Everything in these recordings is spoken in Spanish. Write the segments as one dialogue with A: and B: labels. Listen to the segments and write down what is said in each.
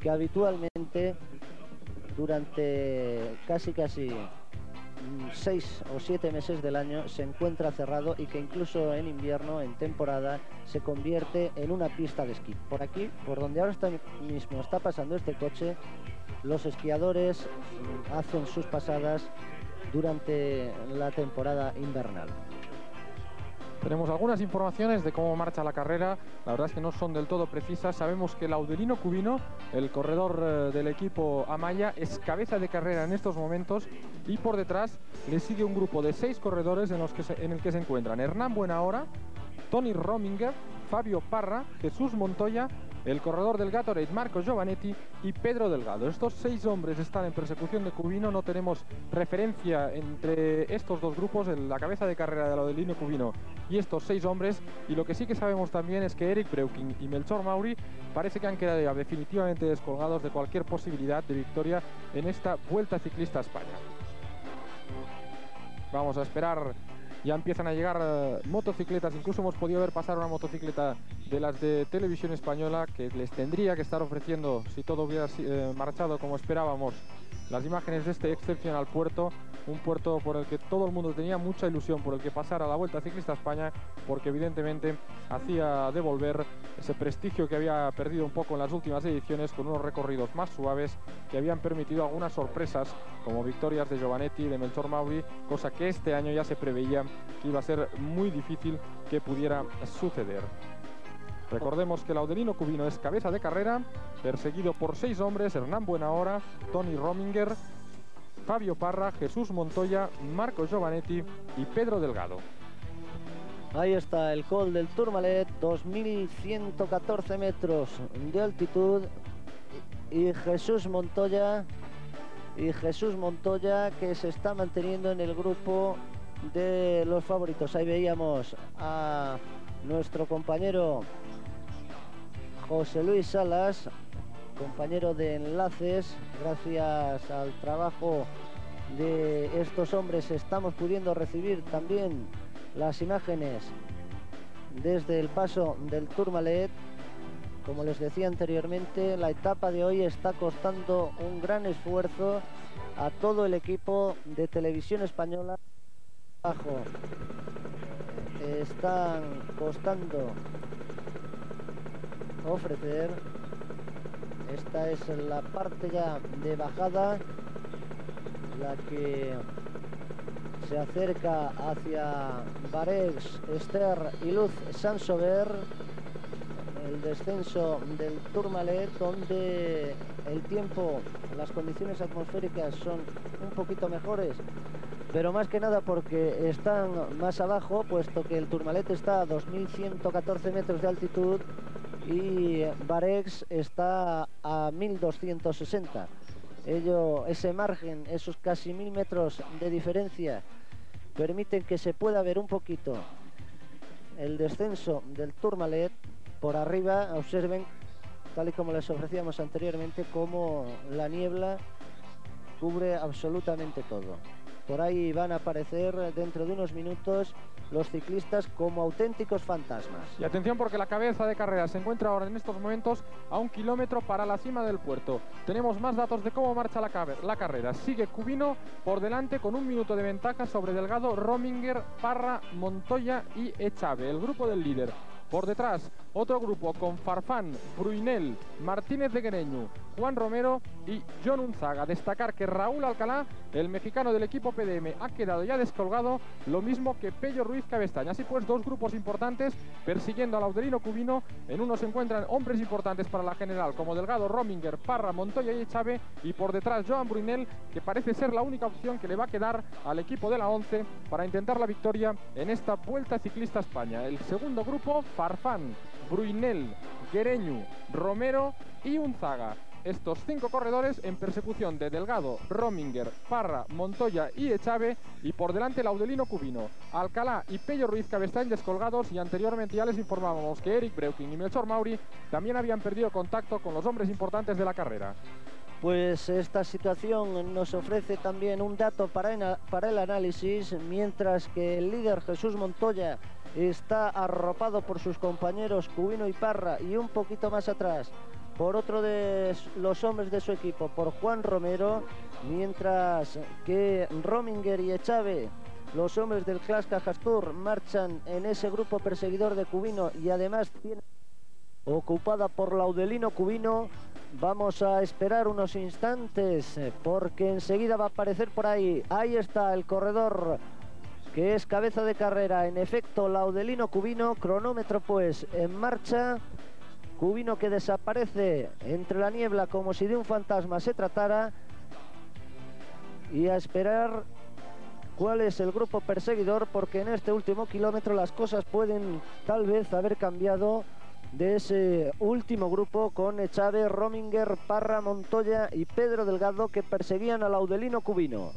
A: que habitualmente durante casi 6 o 7 meses del año se encuentra cerrado y que incluso en invierno, en temporada, se convierte en una pista de esquí. Por aquí, por donde ahora mismo está pasando este coche, los esquiadores hacen sus pasadas durante la temporada invernal.
B: Tenemos algunas informaciones de cómo marcha la carrera, la verdad es que no son del todo precisas. Sabemos que Laudelino Cubino, el corredor del equipo Amaya, es cabeza de carrera en estos momentos y por detrás le sigue un grupo de 6 corredores en el que se encuentran Hernán Buenahora, Tony Rominger, Fabio Parra, Jesús Montoya, el corredor del Gatorade Marco Giovanetti y Pedro Delgado. Estos 6 hombres están en persecución de Cubino, no tenemos referencia entre estos dos grupos, la cabeza de carrera de Laudelino Cubino y estos 6 hombres, y lo que sí que sabemos también es que Eric Breuking y Melchor Mauri parece que han quedado ya definitivamente descolgados de cualquier posibilidad de victoria en esta Vuelta Ciclista a España. Vamos a esperar. Ya empiezan a llegar motocicletas, incluso hemos podido ver pasar una motocicleta de las de Televisión Española que les tendría que estar ofreciendo, si todo hubiera marchado como esperábamos, las imágenes de este excepcional puerto, un puerto por el que todo el mundo tenía mucha ilusión por el que pasara la Vuelta Ciclista a España, porque evidentemente hacía devolver ese prestigio que había perdido un poco en las últimas ediciones, con unos recorridos más suaves que habían permitido algunas sorpresas como victorias de Giovanetti y de Melchor Mauri, cosa que este año ya se preveía que iba a ser muy difícil que pudiera suceder. Recordemos que Laudelino Cubino es cabeza de carrera, perseguido por 6 hombres: Hernán Buenahora, Tony Rominger, Fabio Parra, Jesús Montoya, Marco Giovanetti y Pedro Delgado.
A: Ahí está el col del Tourmalet, 2114 metros de altitud, y Jesús Montoya que se está manteniendo en el grupo de los favoritos. Ahí veíamos a nuestro compañero José Luis Salas, compañero de enlaces. Gracias al trabajo de estos hombres estamos pudiendo recibir también las imágenes desde el paso del Tourmalet. Como les decía anteriormente, la etapa de hoy está costando un gran esfuerzo a todo el equipo de Televisión Española. Están costando ofrecer. Esta es la parte ya de bajada, la que se acerca hacia Barex, Ester y Luz Sansover, el descenso del Tourmalet, donde el tiempo, las condiciones atmosféricas son un poquito mejores, pero más que nada porque están más abajo, puesto que el Tourmalet está a 2114 metros de altitud y Barex está a 1260. Ese margen, esos casi 1000 metros de diferencia, permiten que se pueda ver un poquito el descenso del Tourmalet. Por arriba, observen, tal y como les ofrecíamos anteriormente, cómo la niebla cubre absolutamente todo. Por ahí van a aparecer dentro de unos minutos los ciclistas como auténticos fantasmas.
B: Y atención, porque la cabeza de carrera se encuentra ahora en estos momentos a 1 kilómetro para la cima del puerto. Tenemos más datos de cómo marcha la carrera. Sigue Cubino por delante con 1 minuto de ventaja sobre Delgado, Rominger, Parra, Montoya y Echave, el grupo del líder. Por detrás, otro grupo con Farfán, Bruinel, Martínez de Guereñu, Juan Romero y John Unzaga. Destacar que Raúl Alcalá, el mexicano del equipo PDM, ha quedado ya descolgado, lo mismo que Pello Ruiz Cabestaña. Así pues, 2 grupos importantes persiguiendo a Laudelino Cubino. En uno se encuentran hombres importantes para la general, como Delgado, Rominger, Parra, Montoya y Echave, y por detrás Joan Bruinel, que parece ser la única opción que le va a quedar al equipo de la 11 para intentar la victoria en esta Vuelta Ciclista a España. El segundo grupo: Farfán, Bruinel, Guereñu, Romero y Unzaga. Estos 5 corredores en persecución de Delgado, Rominger, Parra, Montoya y Echave, y por delante Laudelino Cubino. Alcalá y Pello Ruiz Cabestañ descolgados, y anteriormente ya les informábamos que Eric Breuking y Melchor Mauri también habían perdido contacto con los hombres importantes de la carrera.
A: Pues esta situación nos ofrece también un dato para el análisis, mientras que el líder Jesús Montoya está arropado por sus compañeros Cubino y Parra, y un poquito más atrás por otro de los hombres de su equipo, por Juan Romero, mientras que Rominger y Echave, los hombres del Clas Cajastur, marchan en ese grupo perseguidor de Cubino y además tiene ocupada por Laudelino Cubino. Vamos a esperar unos instantes porque enseguida va a aparecer por ahí. Ahí está el corredor que es cabeza de carrera, en efecto, Laudelino Cubino. Cronómetro pues en marcha. Cubino que desaparece entre la niebla como si de un fantasma se tratara. Y a esperar cuál es el grupo perseguidor, porque en este último kilómetro las cosas pueden tal vez haber cambiado de ese último grupo, con Echave, Rominger, Parra, Montoya y Pedro Delgado, que perseguían a Laudelino Cubino.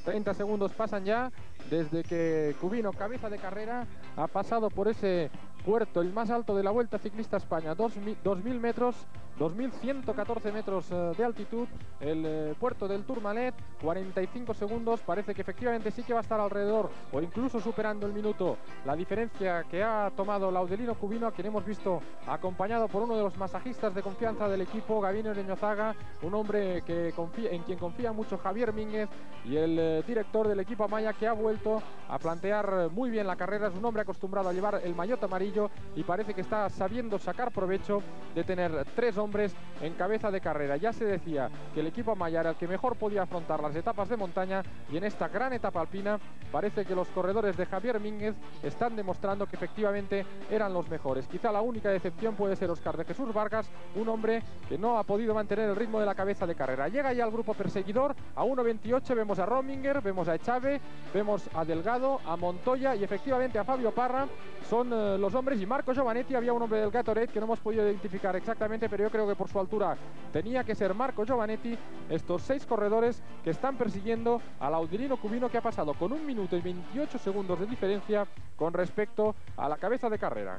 B: 30 segundos pasan ya desde que Cubino, cabeza de carrera, ha pasado por ese puerto, el más alto de la Vuelta Ciclista España, 2.000 metros, 2.114 metros de altitud, el puerto del Tourmalet. 45 segundos, parece que efectivamente sí que va a estar alrededor o incluso superando el minuto la diferencia que ha tomado Laudelino Cubino, a quien hemos visto acompañado por uno de los masajistas de confianza del equipo, Gabino Leñozaga, un hombre que en quien confía mucho Javier Mínguez, y el director del equipo Amaya, que ha vuelto a plantear muy bien la carrera. Es un hombre acostumbrado a llevar el maillot amarillo y parece que está sabiendo sacar provecho de tener tres hombres en cabeza de carrera. Ya se decía que el equipo Amaya era el que mejor podía afrontar las etapas de montaña, y en esta gran etapa alpina parece que los corredores de Javier Mínguez están demostrando que efectivamente eran los mejores. Quizá la única decepción puede ser Óscar de Jesús Vargas, un hombre que no ha podido mantener el ritmo de la cabeza de carrera. Llega ya el grupo perseguidor a 1.28, vemos a Rominger, vemos a Echave, vemos a Delgado, a Montoya y efectivamente a Fabio Parra. Son los hombres, y Marco Giovanetti. Había un hombre del Gatorade que no hemos podido identificar exactamente, pero yo creo que por su altura tenía que ser Marco Giovanetti. Estos 6 corredores que están persiguiendo a Laudelino Cubino, que ha pasado con 1 minuto y 28 segundos de diferencia con respecto a la cabeza de carrera.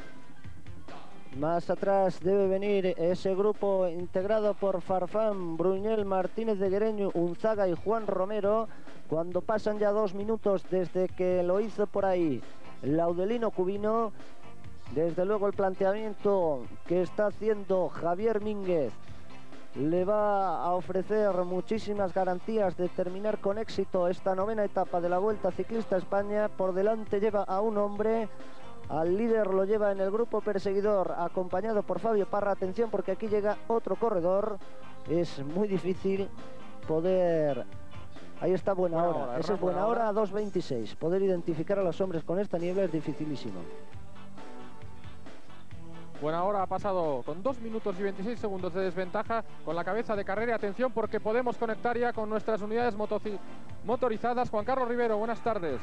A: Más atrás debe venir ese grupo integrado por Farfán, Bruñel, Martínez de Guereño, Unzaga y Juan Romero, cuando pasan ya 2 minutos desde que lo hizo por ahí Laudelino Cubino. Desde luego el planteamiento que está haciendo Javier Mínguez le va a ofrecer muchísimas garantías de terminar con éxito esta 9ª etapa de la Vuelta Ciclista España. Por delante lleva a un hombre, al líder lo lleva en el grupo perseguidor, acompañado por Fabio Parra. Atención, porque aquí llega otro corredor. Es muy difícil poder... Ahí está Buena Hora. Esa es Buena Hora a 2.26. Poder identificar a los hombres con esta niebla es dificilísimo.
B: Buena Hora ha pasado con 2 minutos y 26 segundos de desventaja con la cabeza de carrera. Atención, porque podemos conectar ya con nuestras unidades motorizadas. Juan Carlos Rivero, buenas tardes.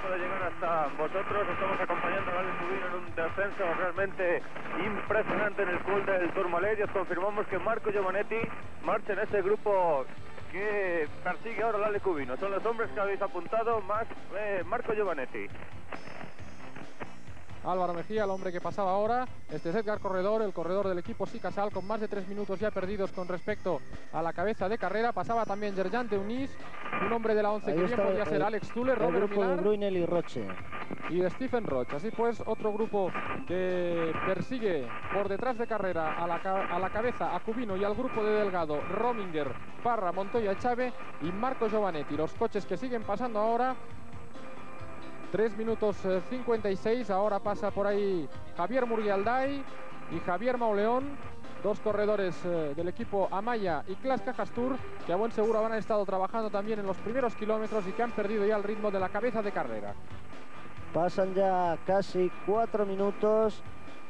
C: Puede llegar hasta vosotros. Estamos acompañando a Alex Cubino en un descenso realmente impresionante en el Col del Tourmalet, y os confirmamos que Marco Giovanetti marcha en ese grupo que persigue ahora a Alex Cubino. Son los hombres que habéis apuntado, más Marco Giovanetti.
B: Álvaro Mejía, el hombre que pasaba ahora. Este es Edgar Corredor, el corredor del equipo Sicasal, con más de 3 minutos ya perdidos con respecto a la cabeza de carrera. Pasaba también Yerjan Teunís, un hombre de la 11 que bien podía ser Alex Zule, Robert Millar,
A: de Brunel y Roche.
B: Y de Stephen Roche. Así pues, otro grupo que persigue por detrás de carrera a la cabeza a Cubino y al grupo de Delgado, Rominger, Parra, Montoya, Echave y Marco Giovanetti. Los coches que siguen pasando ahora. 3 minutos 56, ahora pasa por ahí Javier Murialday y Javier Mauleón, 2 corredores del equipo Amaya y Clas Cajastur, que a buen seguro habrán estado trabajando también en los primeros kilómetros y que han perdido ya el ritmo de la cabeza de carrera.
A: Pasan ya casi 4 minutos.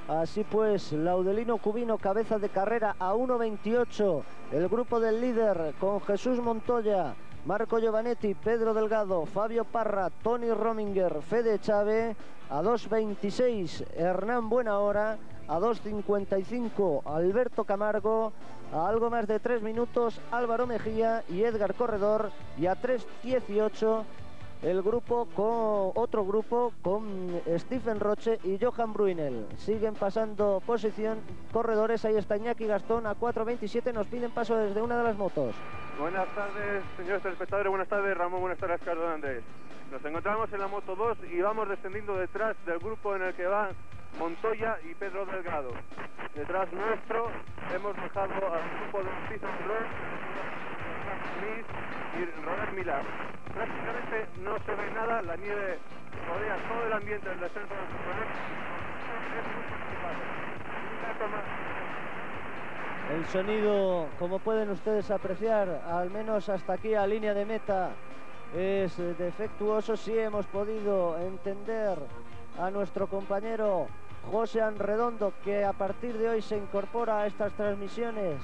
A: Así pues, Laudelino Cubino, cabeza de carrera a 1.28. El grupo del líder con Jesús Montoya, Marco Giovanetti, Pedro Delgado, Fabio Parra, Tony Rominger, Fede Echave. A 2.26 Hernán Buena Hora, a 2.55 Alberto Camargo, a algo más de 3 minutos Álvaro Mejía y Edgar Corredor, y a 3.18 el grupo otro grupo con Stephen Roche y Johan Bruinel. Siguen pasando posición corredores. Ahí está Iñaki Gastón a 4.27. Nos piden paso desde una de las motos.
C: Buenas tardes, señores telespectadores. Buenas tardes, Ramón. Buenas tardes, Carlos Andrés. Nos encontramos en la moto 2 y vamos descendiendo detrás del grupo en el que van Montoya y Pedro Delgado. Detrás nuestro hemos dejado al grupo de Stephen Brooks, Smith y Robert Millar. Prácticamente no se ve nada, la nieve rodea todo el ambiente del descenso del Turmalet. Es muy complicado.
A: El sonido, como pueden ustedes apreciar, al menos hasta aquí a línea de meta, es defectuoso. Sí hemos podido entender a nuestro compañero Josean Redondo, que a partir de hoy se incorpora a estas transmisiones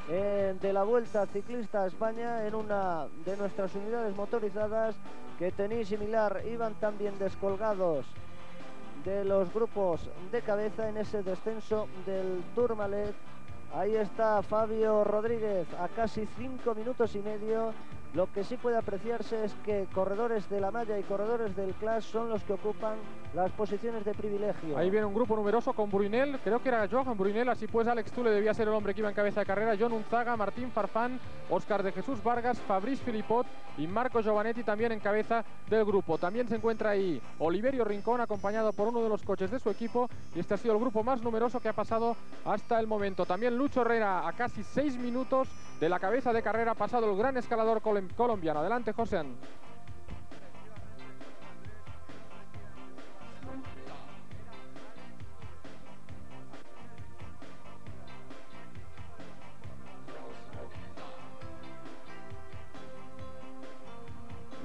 A: de la Vuelta Ciclista a España en una de nuestras unidades motorizadas, que Tenis y Millar iban también descolgados de los grupos de cabeza en ese descenso del Tourmalet. Ahí está Fabio Rodríguez a casi 5 minutos y medio. Lo que sí puede apreciarse es que corredores de la malla y corredores del Clash son los que ocupan las posiciones de privilegio.
B: Ahí viene un grupo numeroso con Brunel, creo que era Johan Brunel, así pues Alex Thule debía ser el hombre que iba en cabeza de carrera, John Unzaga, Martín Farfán, Óscar de Jesús Vargas, Fabrice Philippot y Marco Giovanetti también en cabeza del grupo. También se encuentra ahí Oliverio Rincón, acompañado por uno de los coches de su equipo, y este ha sido el grupo más numeroso que ha pasado hasta el momento. También Lucho Herrera a casi 6 minutos de la cabeza de carrera, ha pasado el gran escalador colombiano. Adelante, Josean.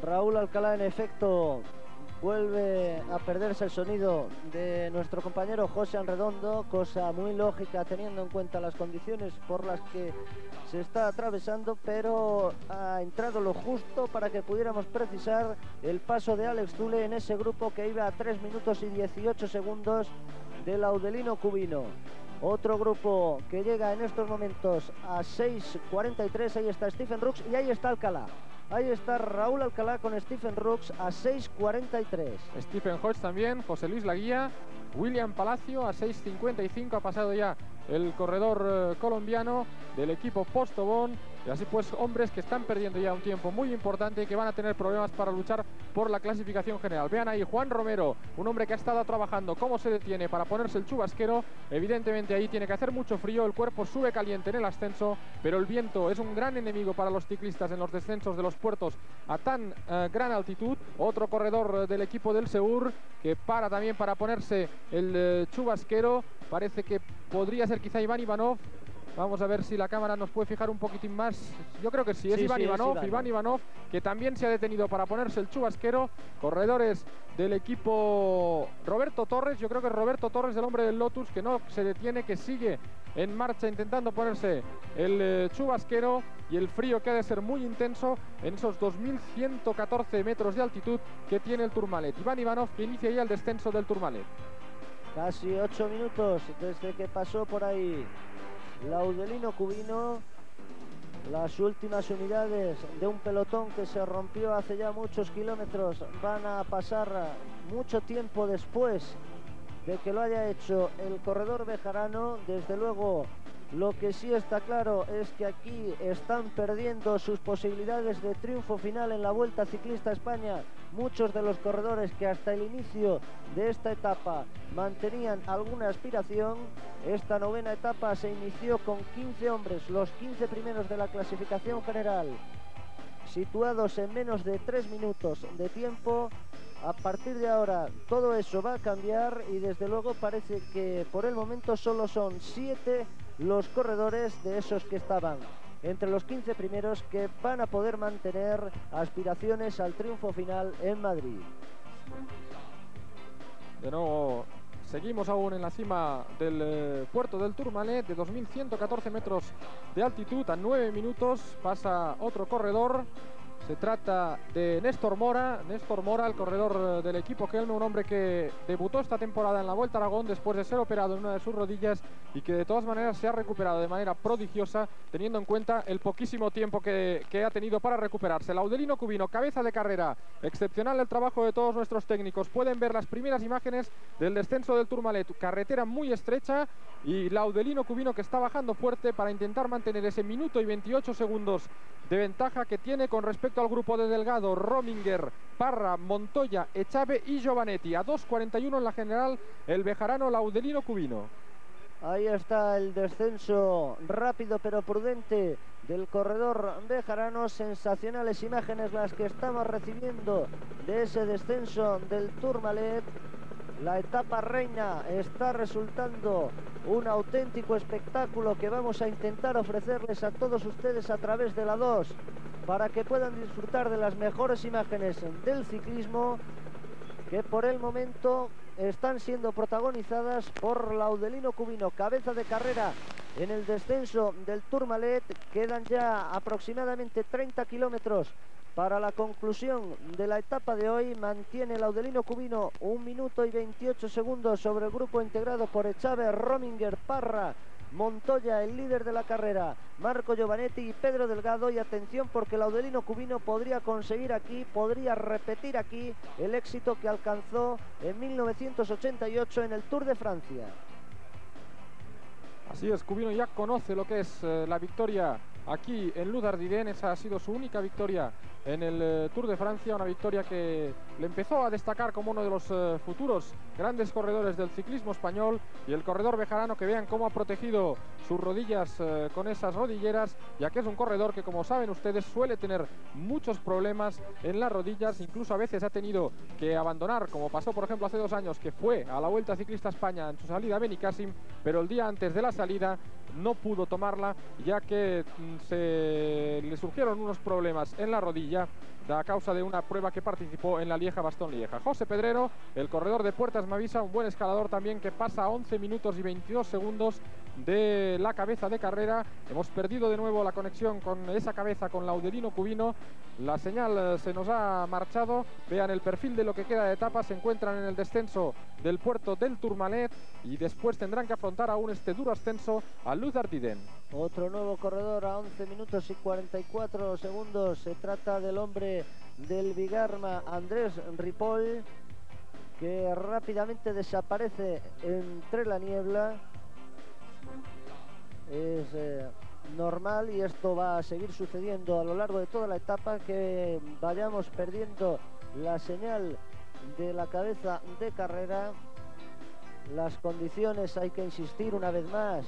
A: Raúl Alcalá, en efecto, vuelve a perderse el sonido de nuestro compañero Josean Redondo, cosa muy lógica teniendo en cuenta las condiciones por las que se está atravesando, pero ha entrado lo justo para que pudiéramos precisar el paso de Alex Thule en ese grupo que iba a 3 minutos y 18 segundos del Audelino Cubino. Otro grupo que llega en estos momentos a 6:43, ahí está Stephen Rooks y ahí está Alcalá. Ahí está Raúl Alcalá con Stephen Rooks a 6:43.
B: Stephen Hodge también, José Luis Laguía, William Palacio a 6:55, ha pasado ya el corredor colombiano del equipo Postobón. Y así pues, hombres que están perdiendo ya un tiempo muy importante y que van a tener problemas para luchar por la clasificación general. Vean ahí Juan Romero, un hombre que ha estado trabajando cómo se detiene para ponerse el chubasquero. Evidentemente ahí tiene que hacer mucho frío, el cuerpo sube caliente en el ascenso, pero el viento es un gran enemigo para los ciclistas en los descensos de los puertos a tan gran altitud. Otro corredor del equipo del Seur que para también para ponerse el chubasquero. Parece que podría ser quizá Iván Ivanov. Vamos a ver si la cámara nos puede fijar un poquitín más. Yo creo que sí, es Iván Ivanov. Iván Ivanov, que también se ha detenido para ponerse el chubasquero. Corredores del equipo Roberto Torres. Yo creo que es Roberto Torres, el hombre del Lotus, que no se detiene, que sigue en marcha intentando ponerse el chubasquero. Y el frío que ha de ser muy intenso en esos 2114 metros de altitud que tiene el Tourmalet. Iván Ivanov, que inicia ya el descenso del Tourmalet.
A: Casi 8 minutos desde que pasó por ahí Laudelino Cubino. Las últimas unidades de un pelotón que se rompió hace ya muchos kilómetros van a pasar mucho tiempo después de que lo haya hecho el corredor bejarano. Desde luego, lo que sí está claro es que aquí están perdiendo sus posibilidades de triunfo final en la Vuelta Ciclista a España muchos de los corredores que hasta el inicio de esta etapa mantenían alguna aspiración. Esta novena etapa se inició con 15 hombres, los 15 primeros de la clasificación general, situados en menos de 3 minutos de tiempo. A partir de ahora todo eso va a cambiar y desde luego parece que por el momento solo son 7 los corredores de esos que estaban entre los 15 primeros que van a poder mantener aspiraciones al triunfo final en Madrid.
B: De nuevo seguimos aún en la cima del puerto del Tourmalet, de 2114 metros de altitud. A 9 minutos pasa otro corredor. Se trata de Néstor Mora, el corredor del equipo Kelme, un hombre que debutó esta temporada en la Vuelta a Aragón después de ser operado en una de sus rodillas y que de todas maneras se ha recuperado de manera prodigiosa, teniendo en cuenta el poquísimo tiempo que ha tenido para recuperarse. Laudelino Cubino, cabeza de carrera, excepcional el trabajo de todos nuestros técnicos. Pueden ver las primeras imágenes del descenso del Tourmalet, carretera muy estrecha, y Laudelino Cubino que está bajando fuerte para intentar mantener ese minuto y 28 segundos de ventaja que tiene con respecto respecto al grupo de Delgado, Rominger, Parra, Montoya, Echave y Giovanetti. A 2:41 en la general el bejarano Laudelino Cubino.
A: Ahí está el descenso rápido pero prudente del corredor bejarano. Sensacionales imágenes las que estamos recibiendo de ese descenso del Tourmalet. La etapa reina está resultando un auténtico espectáculo que vamos a intentar ofrecerles a todos ustedes a través de la 2 para que puedan disfrutar de las mejores imágenes del ciclismo, que por el momento están siendo protagonizadas por Laudelino Cubino, cabeza de carrera en el descenso del Tourmalet. Quedan ya aproximadamente 30 kilómetros para la conclusión de la etapa de hoy. Mantiene Laudelino Cubino 1 minuto y 28 segundos sobre el grupo integrado por Echave, Rominger, Parra, Montoya, el líder de la carrera, Marco Giovanetti y Pedro Delgado. Y atención, porque Laudelino Cubino podría conseguir aquí, podría repetir aquí el éxito que alcanzó en 1988 en el Tour de Francia.
B: Así es, Cubino ya conoce lo que es la victoria aquí en Luz Ardiden. Esa ha sido su única victoria en el Tour de Francia, una victoria que le empezó a destacar como uno de los futuros grandes corredores del ciclismo español. Y el corredor bejarano, que vean cómo ha protegido sus rodillas con esas rodilleras, ya que es un corredor que, como saben ustedes, suele tener muchos problemas en las rodillas. Incluso a veces ha tenido que abandonar, como pasó por ejemplo hace 2 años, que fue a la Vuelta Ciclista España en su salida a Benicàssim, pero el día antes de la salida no pudo tomarla, ya que le surgieron unos problemas en la rodilla a causa de una prueba que participó en la Lieja-Bastogne-Lieja. José Pedrero, el corredor de Puertas Mavisa, un buen escalador también, que pasa a 11 minutos y 22 segundos de la cabeza de carrera. Hemos perdido de nuevo la conexión con esa cabeza con Laudelino Cubino. La señal se nos ha marchado. Vean el perfil de lo que queda de etapa. Se encuentran en el descenso del puerto del Tourmalet y después tendrán que afrontar aún este duro ascenso a Luz Ardiden.
A: Otro nuevo corredor a 11 minutos y 44 segundos. Se trata del hombre del Bigarma, Andrés Ripoll, que rápidamente desaparece entre la niebla. Es normal, y esto va a seguir sucediendo a lo largo de toda la etapa, que vayamos perdiendo la señal de la cabeza de carrera. Las condiciones, hay que insistir una vez más,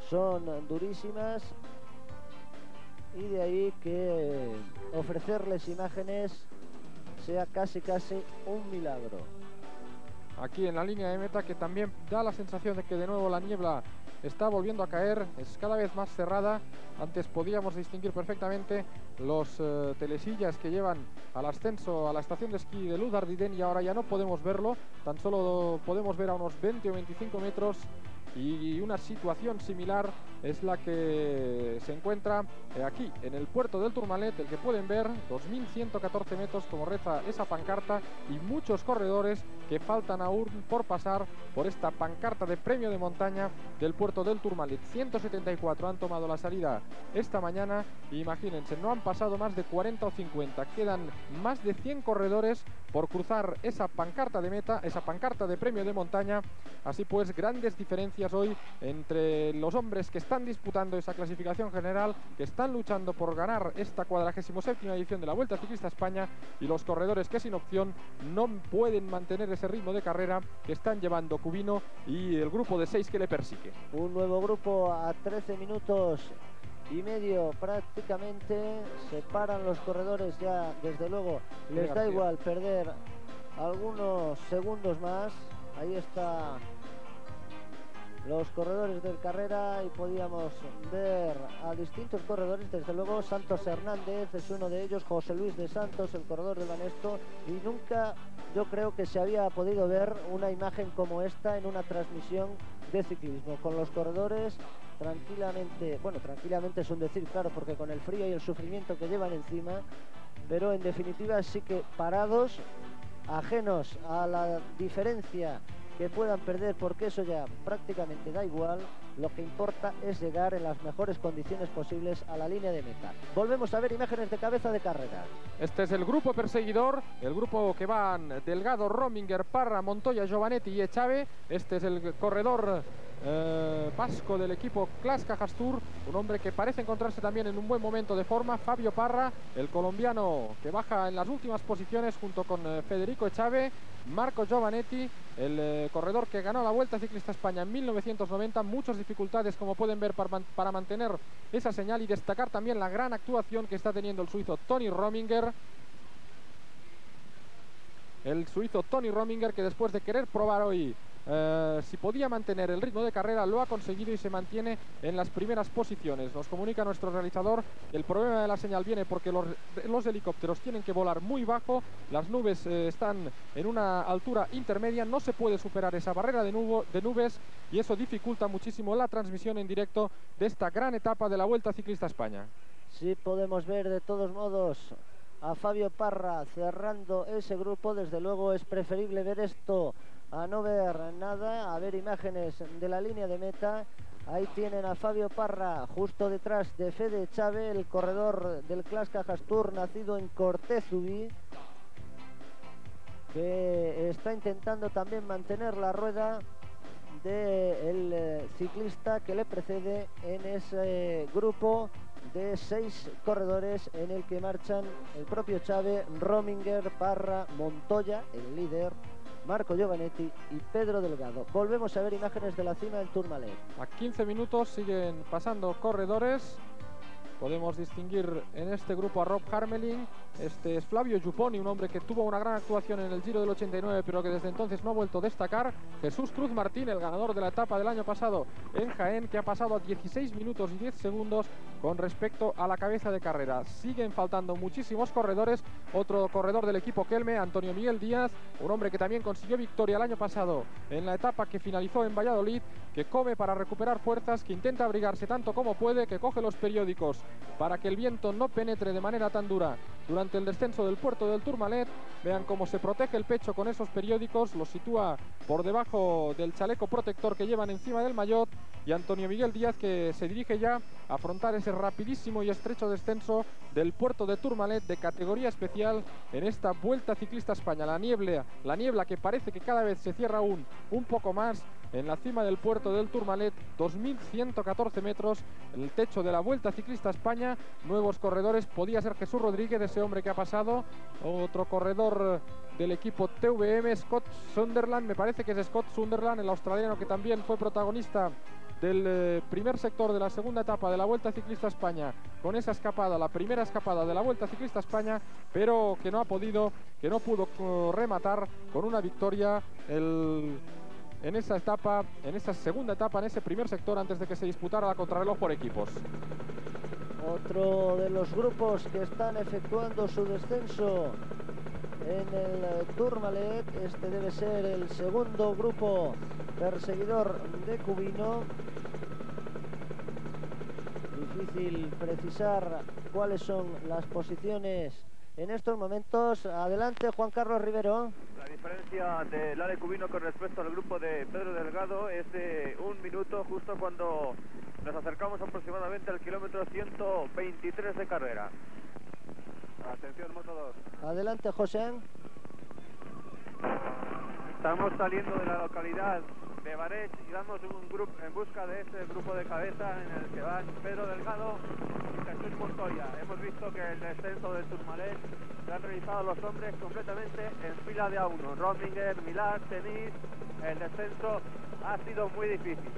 A: son durísimas, y de ahí que ofrecerles imágenes sea casi un milagro.
B: Aquí en la línea de meta, que también da la sensación de que de nuevo la niebla está volviendo a caer, es cada vez más cerrada. Antes podíamos distinguir perfectamente los telesillas que llevan al ascenso a la estación de esquí de Luz Ardiden, y ahora ya no podemos verlo, tan solo podemos ver a unos 20 o 25 metros. Y una situación similar es la que se encuentra aquí en el puerto del Tourmalet, el que pueden ver 2114 metros, como reza esa pancarta, y muchos corredores que faltan aún por pasar por esta pancarta de premio de montaña del puerto del Tourmalet. 174 han tomado la salida esta mañana. Imagínense, no han pasado más de 40 o 50. Quedan más de 100 corredores por cruzar esa pancarta de meta, esa pancarta de premio de montaña. Así pues, grandes diferencias hoy entre los hombres que están disputando esa clasificación general, que están luchando por ganar esta 47ª edición de la Vuelta Ciclista España, y los corredores que sin opción no pueden mantener ese ritmo de carrera que están llevando Cubino y el grupo de 6 que le persigue.
A: Un nuevo grupo a 13 minutos y medio prácticamente. Se paran los corredores ya, desde luego les da igual perder algunos segundos más. Ahí está los corredores del carrera, y podíamos ver a distintos corredores. Desde luego Santos Hernández es uno de ellos, José Luis de Santos, el corredor de Banesto, y nunca yo creo que se había podido ver una imagen como esta en una transmisión de ciclismo, con los corredores tranquilamente, bueno, tranquilamente es un decir, claro, porque con el frío y el sufrimiento que llevan encima, pero en definitiva sí que parados, ajenos a la diferencia que puedan perder, porque eso ya prácticamente da igual. Lo que importa es llegar en las mejores condiciones posibles a la línea de meta. Volvemos a ver imágenes de cabeza de carrera.
B: Este es el grupo perseguidor, el grupo que van Delgado, Rominger, Parra, Montoya, Giovanetti y Echave. Este es el corredor vasco del equipo Clas Cajastur, un hombre que parece encontrarse también en un buen momento de forma. Fabio Parra, el colombiano, que baja en las últimas posiciones junto con Federico Echave. Marco Giovanetti, el corredor que ganó la Vuelta Ciclista España en 1990. Muchas dificultades, como pueden ver, para mantener esa señal, y destacar también la gran actuación que está teniendo el suizo Tony Rominger. El suizo Tony Rominger, que después de querer probar hoy si podía mantener el ritmo de carrera, lo ha conseguido y se mantiene en las primeras posiciones. Nos comunica nuestro realizador que el problema de la señal viene porque los helicópteros tienen que volar muy bajo, las nubes están en una altura intermedia, no se puede superar esa barrera de nubes, y eso dificulta muchísimo la transmisión en directo de esta gran etapa de la Vuelta Ciclista España.
A: Sí, podemos ver de todos modos a Fabio Parra cerrando ese grupo. Desde luego es preferible ver esto a no ver nada, a ver imágenes de la línea de meta. Ahí tienen a Fabio Parra justo detrás de Fede Echave, el corredor del Clas Cajastur, nacido en Cortezubí, que está intentando también mantener la rueda del ciclista que le precede en ese grupo de 6 corredores en el que marchan el propio Echave, Rominger, Parra, Montoya, el líder, Marco Giovanetti y Pedro Delgado. Volvemos a ver imágenes de la cima del Tourmalet.
B: A 15 minutos siguen pasando corredores. Podemos distinguir en este grupo a Rob Harmeling. Este es Flavio Giupponi, un hombre que tuvo una gran actuación en el Giro del 89, pero que desde entonces no ha vuelto a destacar. Jesús Cruz Martín, el ganador de la etapa del año pasado en Jaén, que ha pasado a 16 minutos y 10 segundos con respecto a la cabeza de carrera. Siguen faltando muchísimos corredores. Otro corredor del equipo Kelme, Antonio Miguel Díaz, un hombre que también consiguió victoria el año pasado en la etapa que finalizó en Valladolid, que come para recuperar fuerzas, que intenta abrigarse tanto como puede, que coge los periódicos para que el viento no penetre de manera tan dura durante el descenso del puerto del Tourmalet. Vean cómo se protege el pecho con esos periódicos, los sitúa por debajo del chaleco protector que llevan encima del maillot. Y Antonio Miguel Díaz, que se dirige ya a afrontar ese rapidísimo y estrecho descenso del puerto de Tourmalet de categoría especial en esta Vuelta Ciclista España. La niebla que parece que cada vez se cierra un poco más en la cima del puerto del Tourmalet, 2114 metros, el techo de la Vuelta Ciclista España. Nuevos corredores, podía ser Jesús Rodríguez, ese hombre que ha pasado, otro corredor del equipo TVM, Scott Sunderland, me parece que es Scott Sunderland, el australiano que también fue protagonista del primer sector de la segunda etapa de la Vuelta Ciclista España, con esa escapada, la primera escapada de la Vuelta Ciclista España, pero que no pudo rematar con una victoria en esa etapa, en esa segunda etapa, en ese primer sector, antes de que se disputara la contrarreloj por equipos.
A: Otro de los grupos que están efectuando su descenso en el Tourmalet, este debe ser el segundo grupo perseguidor de Cubino. Difícil precisar cuáles son las posiciones en estos momentos. Adelante, Juan Carlos Rivero.
C: La diferencia de la de Cubino con respecto al grupo de Pedro Delgado es de 1 minuto, justo cuando nos acercamos aproximadamente al kilómetro 123 de carrera. Atención, Moto 2.
A: Adelante, José.
C: Estamos saliendo de la localidad de Varech y damos un grupo en busca de ese grupo de cabeza en el que van Pedro Delgado y Jesús Montoya. Hemos visto que el descenso del Tourmalet lo han realizado los hombres completamente en fila de A1. Rominger, Milán, Tenis, el descenso ha sido muy difícil.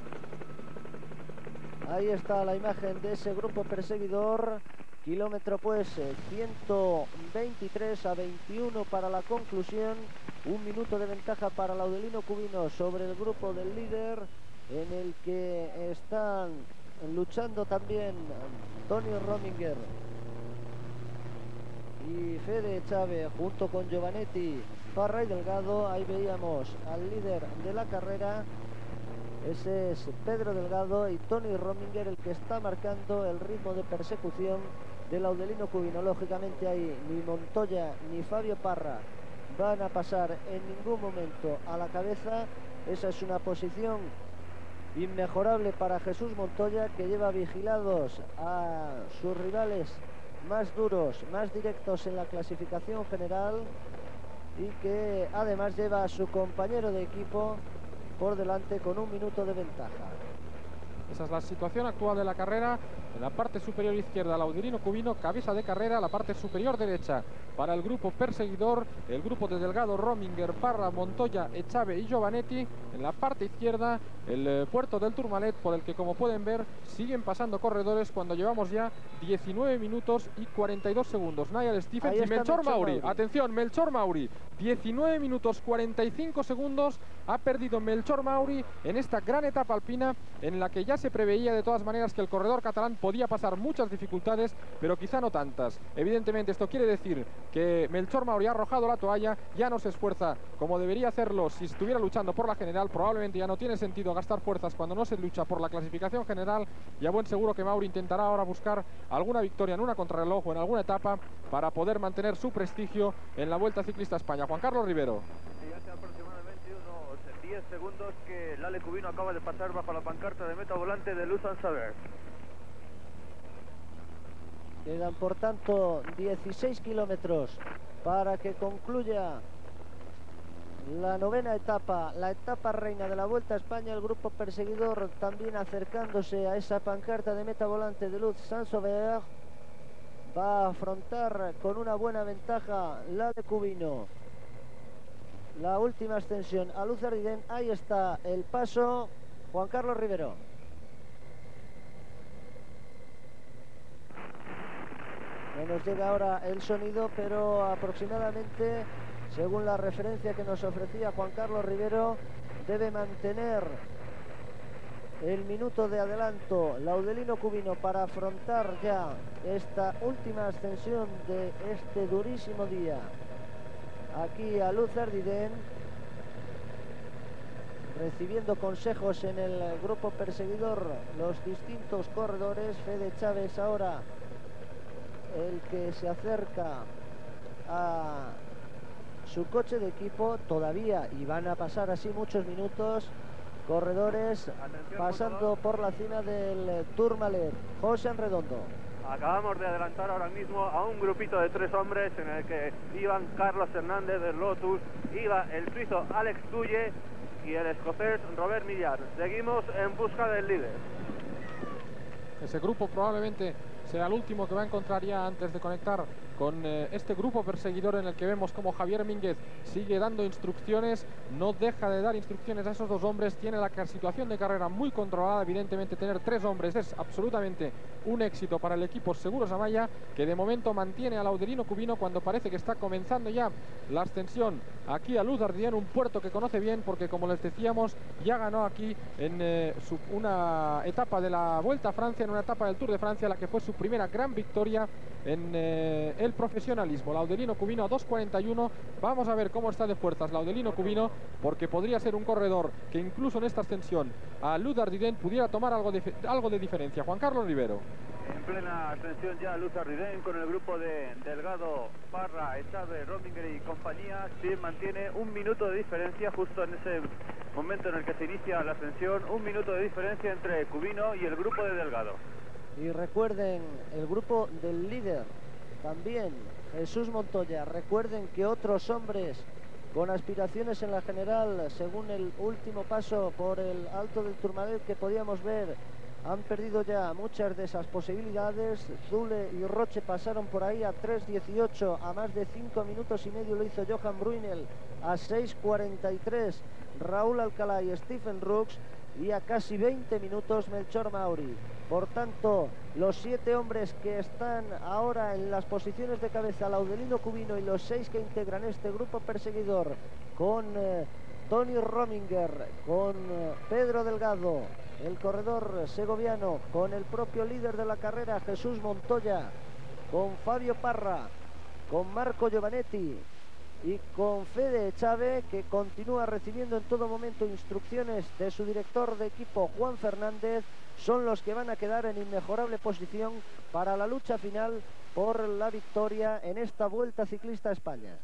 A: Ahí está la imagen de ese grupo perseguidor. Kilómetro pues 123 a 21 para la conclusión. 1 minuto de ventaja para Laudelino Cubino sobre el grupo del líder, en el que están luchando también Tony Rominger y Fede Echave junto con Giovanetti, Parra y Delgado. Ahí veíamos al líder de la carrera, ese es Pedro Delgado, y Tony Rominger el que está marcando el ritmo de persecución de Laudelino Cubino. Lógicamente ahí ni Montoya ni Fabio Parra van a pasar en ningún momento a la cabeza. Esa es una posición inmejorable para Jesús Montoya, que lleva vigilados a sus rivales más duros, más directos en la clasificación general, y que además lleva a su compañero de equipo por delante con 1 minuto de ventaja.
B: Esa es la situación actual de la carrera. En la parte superior izquierda, Laudelino Cubino, cabeza de carrera. La parte superior derecha para el grupo perseguidor, el grupo de Delgado, Rominger, Parra, Montoya, Echave y Giovanetti. En la parte izquierda, el puerto del Tourmalet, por el que, como pueden ver, siguen pasando corredores cuando llevamos ya 19 minutos y 42 segundos. Niall Stephens y Melchor Mauri. Atención, Melchor Mauri. 19 minutos 45 segundos ha perdido Melchor Mauri en esta gran etapa alpina, en la que ya se preveía de todas maneras que el corredor catalán podía pasar muchas dificultades, pero quizá no tantas. Evidentemente esto quiere decir que Melchor Mauri ha arrojado la toalla, ya no se esfuerza como debería hacerlo si estuviera luchando por la general. Probablemente ya no tiene sentido gastar fuerzas cuando no se lucha por la clasificación general, y a buen seguro que Mauri intentará ahora buscar alguna victoria en una contrarreloj o en alguna etapa para poder mantener su prestigio en la Vuelta Ciclista a España. Juan Carlos Rivero.
C: Y hace aproximadamente unos 10 segundos que Lale Cubino acaba de pasar bajo la pancarta de meta volante de Luz Saber.
A: Quedan por tanto 16 kilómetros para que concluya la novena etapa, la etapa reina de la Vuelta a España. El grupo perseguidor también acercándose a esa pancarta de meta volante de Luz Saber. Va a afrontar con una buena ventaja Lale Cubino la última ascensión a Luz Ardiden. Ahí está el paso. Juan Carlos Rivero. No nos llega ahora el sonido, pero aproximadamente, según la referencia que nos ofrecía Juan Carlos Rivero, debe mantener el minuto de adelanto Laudelino Cubino para afrontar ya esta última ascensión de este durísimo día aquí a Luz Ardiden, recibiendo consejos en el grupo perseguidor los distintos corredores. Fede Chávez ahora el que se acerca a su coche de equipo todavía, y van a pasar así muchos minutos corredores. Atención, pasando por la cima del Tourmalet. José Redondo.
C: Acabamos de adelantar ahora mismo a un grupito de 3 hombres en el que iban Carlos Hernández del Lotus, iba el suizo Alex Tulle y el escocés Robert Millar. Seguimos en busca del líder.
B: Ese grupo probablemente será el último que va a encontrar ya antes de conectar con este grupo perseguidor, en el que vemos como Javier Mínguez sigue dando instrucciones, no deja de dar instrucciones a esos dos hombres. Tiene la situación de carrera muy controlada. Evidentemente tener 3 hombres es absolutamente un éxito para el equipo Seguros Amaya, que de momento mantiene a Laudelino Cubino cuando parece que está comenzando ya la ascensión aquí a Luz Ardiden, un puerto que conoce bien porque, como les decíamos, ya ganó aquí en una etapa de la Vuelta a Francia, en una etapa del Tour de Francia, la que fue su primera gran victoria en el profesionalismo. Laudelino Cubino a 2:41. Vamos a ver cómo está de fuerzas Laudelino Cubino, porque podría ser un corredor que incluso en esta ascensión a Luz Ardiden pudiera tomar algo de diferencia. Juan Carlos Rivero.
C: En plena ascensión ya Luz Ardiden, con el grupo de Delgado, Parra, Echave, Rominger y compañía. Sí, mantiene 1 minuto de diferencia justo en ese momento en el que se inicia la ascensión. 1 minuto de diferencia entre Cubino y el grupo de Delgado.
A: Y recuerden, el grupo del líder también, Jesús Montoya. Recuerden que otros hombres con aspiraciones en la general, según el último paso por el Alto del Tourmalet que podíamos ver, han perdido ya muchas de esas posibilidades. Zule y Roche pasaron por ahí a 3:18, a más de 5 minutos y medio lo hizo Johan Bruynel, a 6:43 Raúl Alcalá y Stephen Rooks, y a casi 20 minutos Melchor Mauri. Por tanto, los 7 hombres que están ahora en las posiciones de cabeza, Laudelino Cubino y los 6 que integran este grupo perseguidor, con Tony Rominger, con Pedro Delgado, el corredor segoviano, con el propio líder de la carrera, Jesús Montoya, con Fabio Parra, con Marco Giovanetti y con Fede Echave, que continúa recibiendo en todo momento instrucciones de su director de equipo, Juan Fernández. Son los que van a quedar en inmejorable posición para la lucha final por la victoria en esta Vuelta Ciclista a España.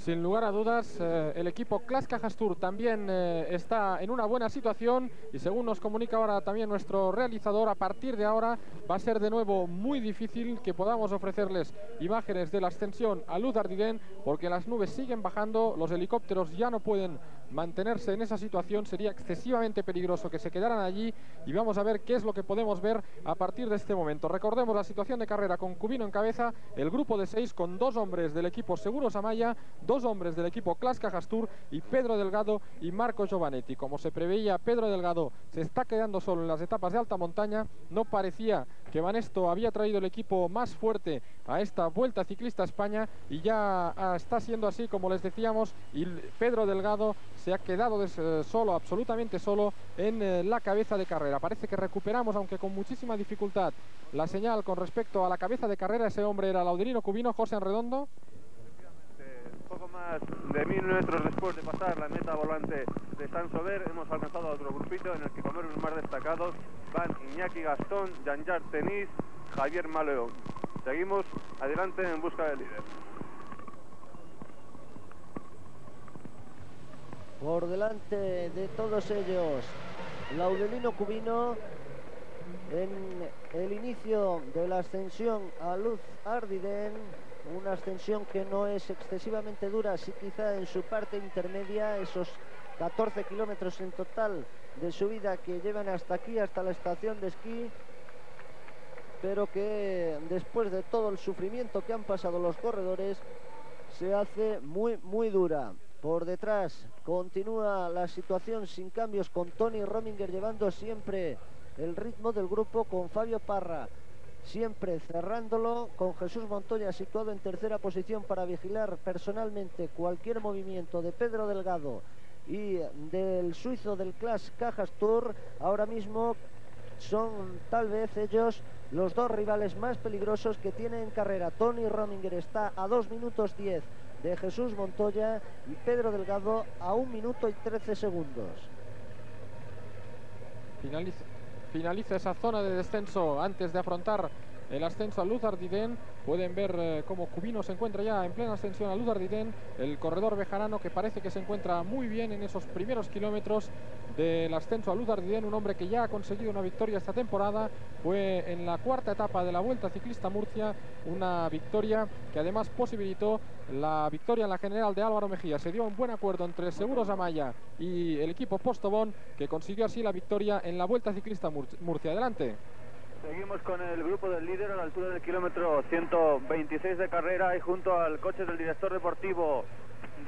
B: Sin lugar a dudas, el equipo Clas Cajastur también está en una buena situación y según nos comunica ahora también nuestro realizador, a partir de ahora va a ser de nuevo muy difícil que podamos ofrecerles imágenes de la ascensión a Luz Ardiden porque las nubes siguen bajando, los helicópteros ya no pueden mantenerse en esa situación, sería excesivamente peligroso que se quedaran allí y vamos a ver qué es lo que podemos ver a partir de este momento. Recordemos la situación de carrera con Cubino en cabeza, el grupo de 6 con 2 hombres del equipo Seguros Amaya, 2 hombres del equipo Clas Cajastur y Pedro Delgado y Marco Giovanetti. Como se preveía, Pedro Delgado se está quedando solo en las etapas de alta montaña, no parecía que Banesto había traído el equipo más fuerte a esta Vuelta Ciclista a España y ya está siendo así, como les decíamos, y Pedro Delgado se ha quedado solo, absolutamente solo en la cabeza de carrera. Parece que recuperamos, aunque con muchísima dificultad, la señal con respecto a la cabeza de carrera. Ese hombre era Laudelino Cubino. José Arredondo.
C: Poco más de 1000 metros después de pasar la meta volante de San Sober, hemos alcanzado a otro grupito en el que, como los más destacados, van Iñaki Gastón, Jean-Jacques Tenis, Javier Maleón. Seguimos adelante en busca del líder.
A: Por delante de todos ellos, Laudelino Cubino en el inicio de la ascensión a Luz Ardiden. Una ascensión que no es excesivamente dura, sí quizá en su parte intermedia, esos 14 kilómetros en total de subida que llevan hasta aquí, hasta la estación de esquí, pero que después de todo el sufrimiento que han pasado los corredores, se hace muy dura. Por detrás continúa la situación sin cambios, con Tony Rominger llevando siempre el ritmo del grupo, con Fabio Parra siempre cerrándolo, con Jesús Montoya situado en tercera posición para vigilar personalmente cualquier movimiento de Pedro Delgado y del suizo del Clas Cajastur. Ahora mismo son tal vez ellos los 2 rivales más peligrosos que tiene en carrera. Tony Rominger está a 2 minutos 10 de Jesús Montoya y Pedro Delgado a 1 minuto y 13 segundos.
B: Finaliza esa zona de descenso antes de afrontar el ascenso a Luz Ardiden. Pueden ver cómo Cubino se encuentra ya en plena ascensión a Luz Ardiden, el corredor bejarano que parece que se encuentra muy bien en esos primeros kilómetros del ascenso a Luz Ardiden, un hombre que ya ha conseguido una victoria esta temporada. Fue en la 4ª etapa de la Vuelta Ciclista Murcia, una victoria que además posibilitó la victoria en la general de Álvaro Mejía. Se dio un buen acuerdo entre Seguros Amaya y el equipo Postobón, que consiguió así la victoria en la Vuelta Ciclista Murcia. Adelante.
C: Seguimos con el grupo del líder a la altura del kilómetro 126 de carrera y junto al coche del director deportivo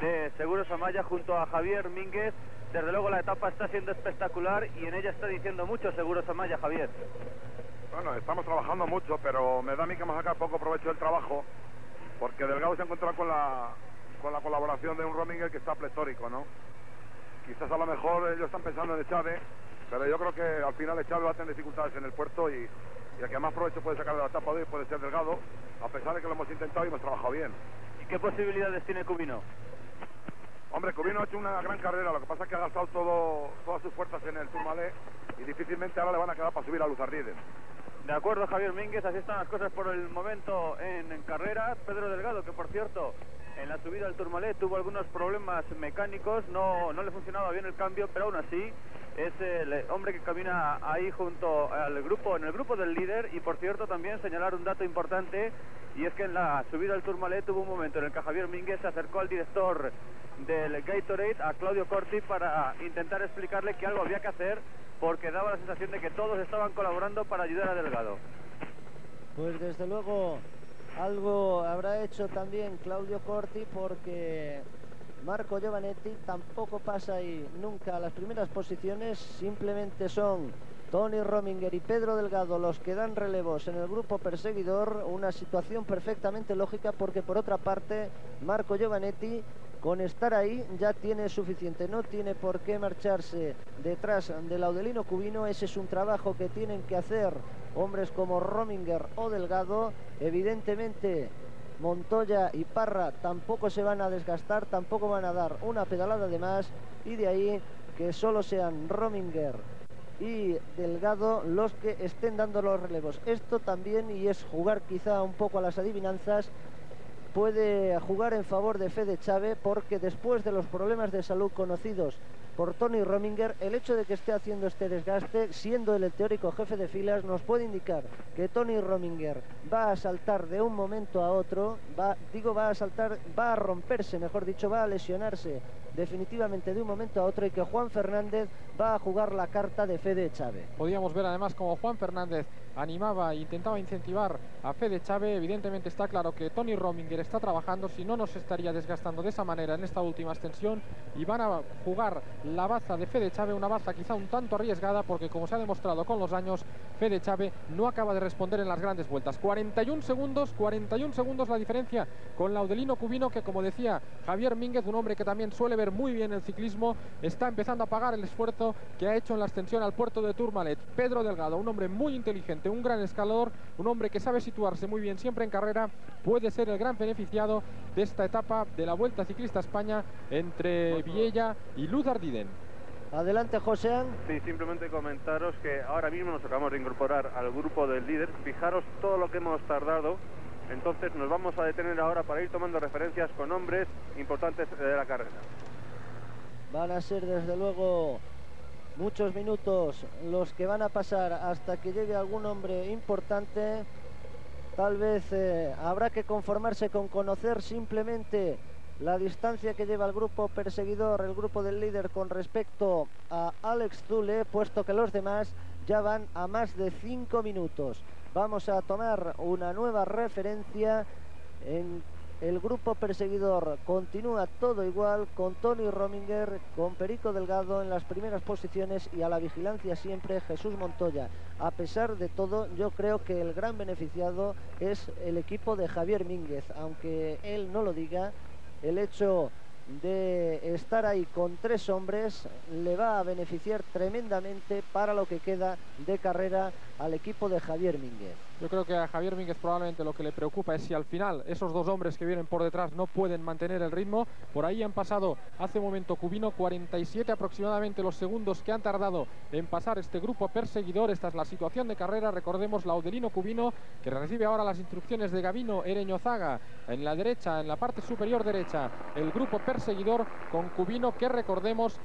C: de Seguros Amaya, junto a Javier Mínguez. Desde luego la etapa está siendo espectacular y en ella está diciendo mucho Seguros Amaya, Javier.
D: Bueno, estamos trabajando mucho, pero me da a mí que vamos a sacar poco provecho del trabajo, porque Delgado se ha encontrado con la colaboración de un Rominger que está pletórico, ¿no? Quizás a lo mejor ellos están pensando en Echave, pero yo creo que al final Echave va a tener dificultades en el puerto y el que más provecho puede sacar de la etapa de hoy puede ser Delgado, a pesar de que lo hemos intentado y hemos trabajado bien.
C: ¿Y qué posibilidades tiene Cubino?
D: Hombre, Cubino ha hecho una gran carrera, lo que pasa es que ha gastado todas sus fuerzas en el Tourmalet y difícilmente ahora le van a quedar para subir a Luz Ardiden.
C: De acuerdo, Javier Mínguez, así están las cosas por el momento en carrera. Pedro Delgado, que por cierto, en la subida al Tourmalet tuvo algunos problemas mecánicos, no le funcionaba bien el cambio, pero aún así es el hombre que camina ahí junto al grupo, en el grupo del líder. Y por cierto, también señalar un dato importante, y es que en la subida al Tourmalet tuvo un momento en el que Javier Mínguez se acercó al director del Gatorade, a Claudio Corti, para intentar explicarle que algo había que hacer, porque daba la sensación de que todos estaban colaborando para ayudar a Delgado.
A: Pues desde luego algo habrá hecho también Claudio Corti, porque Marco Giovanetti tampoco pasa ahí nunca a las primeras posiciones. Simplemente son Tony Rominger y Pedro Delgado los que dan relevos en el grupo perseguidor. Una situación perfectamente lógica, porque por otra parte Marco Giovanetti con estar ahí ya tiene suficiente, no tiene por qué marcharse detrás de Laudelino Cubino. Ese es un trabajo que tienen que hacer hombres como Rominger o Delgado. Evidentemente Montoya y Parra tampoco se van a desgastar, tampoco van a dar una pedalada de más, y de ahí que solo sean Rominger y Delgado los que estén dando los relevos. Esto también, y es jugar quizá un poco a las adivinanzas, puede jugar en favor de Fede Chávez, porque después de los problemas de salud conocidos por Tony Rominger, el hecho de que esté haciendo este desgaste, siendo él el teórico jefe de filas, nos puede indicar que Tony Rominger va a saltar de un momento a otro, va a romperse, mejor dicho, va a lesionarse definitivamente de un momento a otro, y que Juan Fernández va a jugar la carta de Fede Chávez.
B: Podíamos ver además como Juan Fernández animaba e intentaba incentivar a Fede Chávez. Evidentemente está claro que Tony Rominger está trabajando, si no nos estaría desgastando de esa manera en esta última extensión, y van a jugar la baza de Fede Chávez, una baza quizá un tanto arriesgada, porque como se ha demostrado con los años, Fede Chávez no acaba de responder en las grandes vueltas. 41 segundos la diferencia con Laudelino Cubino, que, como decía Javier Mínguez, un hombre que también suele ver muy bien el ciclismo, está empezando a pagar el esfuerzo que ha hecho en la extensión al puerto de Tourmalet. Pedro Delgado, un hombre muy inteligente, un gran escalador, un hombre que sabe situarse muy bien siempre en carrera, puede ser el gran beneficiado de esta etapa de la Vuelta Ciclista a España entre Viella y Luz Ardiden.
A: Adelante, Joséan.
C: Sí, simplemente comentaros que ahora mismo nos acabamos de incorporar al grupo del líder. Fijaros todo lo que hemos tardado. Entonces nos vamos a detener ahora para ir tomando referencias con nombres importantes de la carrera.
A: Van a ser desde luego muchos minutos los que van a pasar hasta que llegue algún hombre importante. Tal vez habrá que conformarse con conocer simplemente la distancia que lleva el grupo perseguidor, el grupo del líder, con respecto a Alex Zule, puesto que los demás ya van a más de 5 minutos. Vamos a tomar una nueva referencia. En el grupo perseguidor continúa todo igual, con Tony Rominger, con Perico Delgado en las primeras posiciones, y a la vigilancia siempre Jesús Montoya. A pesar de todo, yo creo que el gran beneficiado es el equipo de Javier Mínguez, aunque él no lo diga. El hecho de estar ahí con 3 hombres le va a beneficiar tremendamente para lo que queda de carrera al equipo de Javier Mínguez.
B: Yo creo que a Javier Mínguez probablemente lo que le preocupa es si al final esos 2 hombres que vienen por detrás no pueden mantener el ritmo. Por ahí han pasado hace un momento Cubino, 47 aproximadamente los segundos que han tardado en pasar este grupo perseguidor. Esta es la situación de carrera. Recordemos, Laudelino Cubino, que recibe ahora las instrucciones de Gabino Ereñozaga en la derecha, en la parte superior derecha, el grupo perseguidor, con Cubino, que recordemos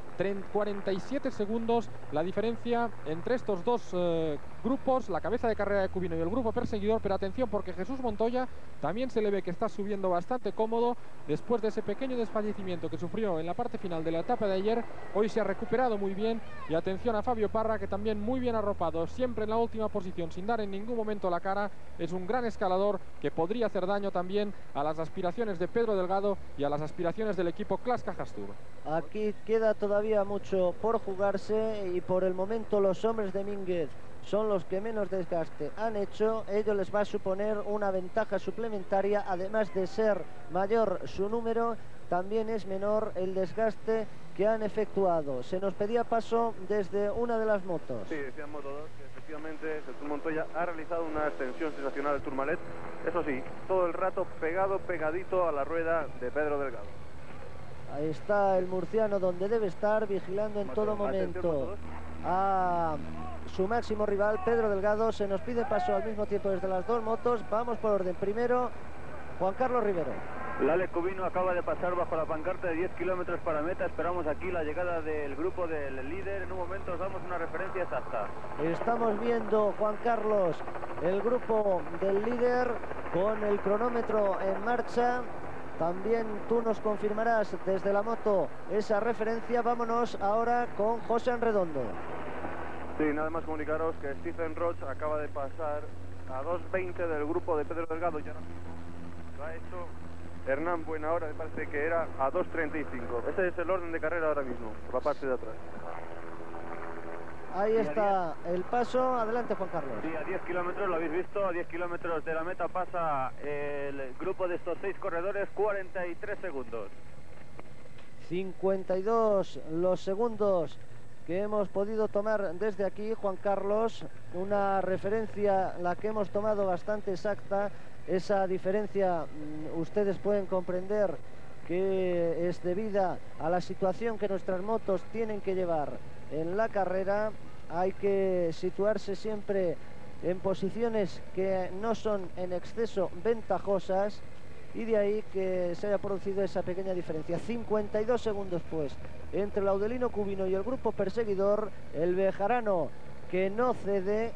B: 47 segundos la diferencia entre estos 2 grupos, la cabeza de carrera de Cubino y el grupo perseguidor. Pero atención, porque Jesús Montoya también se le ve que está subiendo bastante cómodo después de ese pequeño desfallecimiento que sufrió en la parte final de la etapa de ayer. Hoy se ha recuperado muy bien, y atención a Fabio Parra, que también muy bien arropado, siempre en la última posición sin dar en ningún momento la cara. Es un gran escalador que podría hacer daño también a las aspiraciones de Pedro Delgado y a las aspiraciones del equipo Clas Cajastur.
A: Aquí queda todavía mucho por jugarse, y por el momento los hombres de Mínguez son los que menos desgaste han hecho. Ello les va a suponer una ventaja suplementaria. Además de ser mayor su número, también es menor el desgaste que han efectuado. Se nos pedía paso desde una de las motos.
C: Sí, decía Moto 2 que efectivamente Jesús Montoya ha realizado una extensión sensacional del Tourmalet. Eso sí, todo el rato pegadito a la rueda de Pedro Delgado.
A: Ahí está el murciano donde debe estar, vigilando en todo momento a su máximo rival, Pedro Delgado. Se nos pide paso al mismo tiempo desde las 2 motos. Vamos por orden. Primero, Juan Carlos Rivero.
C: Alex Cubino acaba de pasar bajo la pancarta de 10 kilómetros para meta. Esperamos aquí la llegada del grupo del líder. En un momento os damos una referencia exacta.
A: Estamos viendo, Juan Carlos, el grupo del líder con el cronómetro en marcha. También tú nos confirmarás desde la moto esa referencia. Vámonos ahora con José Redondo.
C: Sí, nada más comunicaros que Stephen Roach acaba de pasar a 2.20 del grupo de Pedro Delgado. Ya lo ha hecho Hernán Buenahora, me parece que era a 2.35. Ese es el orden de carrera ahora mismo, por la parte de atrás.
A: Ahí está el paso. Adelante, Juan Carlos.
C: Sí, a 10 kilómetros, lo habéis visto, a 10 kilómetros de la meta pasa el grupo de estos 6 corredores, 43 segundos.
A: 52 los segundos que hemos podido tomar desde aquí, Juan Carlos. Una referencia la que hemos tomado bastante exacta. Esa diferencia ustedes pueden comprender que es debida a la situación que nuestras motos tienen que llevar en la carrera. Hay que situarse siempre en posiciones que no son en exceso ventajosas, y de ahí que se haya producido esa pequeña diferencia. 52 segundos pues entre el Laudelino Cubino y el grupo perseguidor. El bejarano que no cede,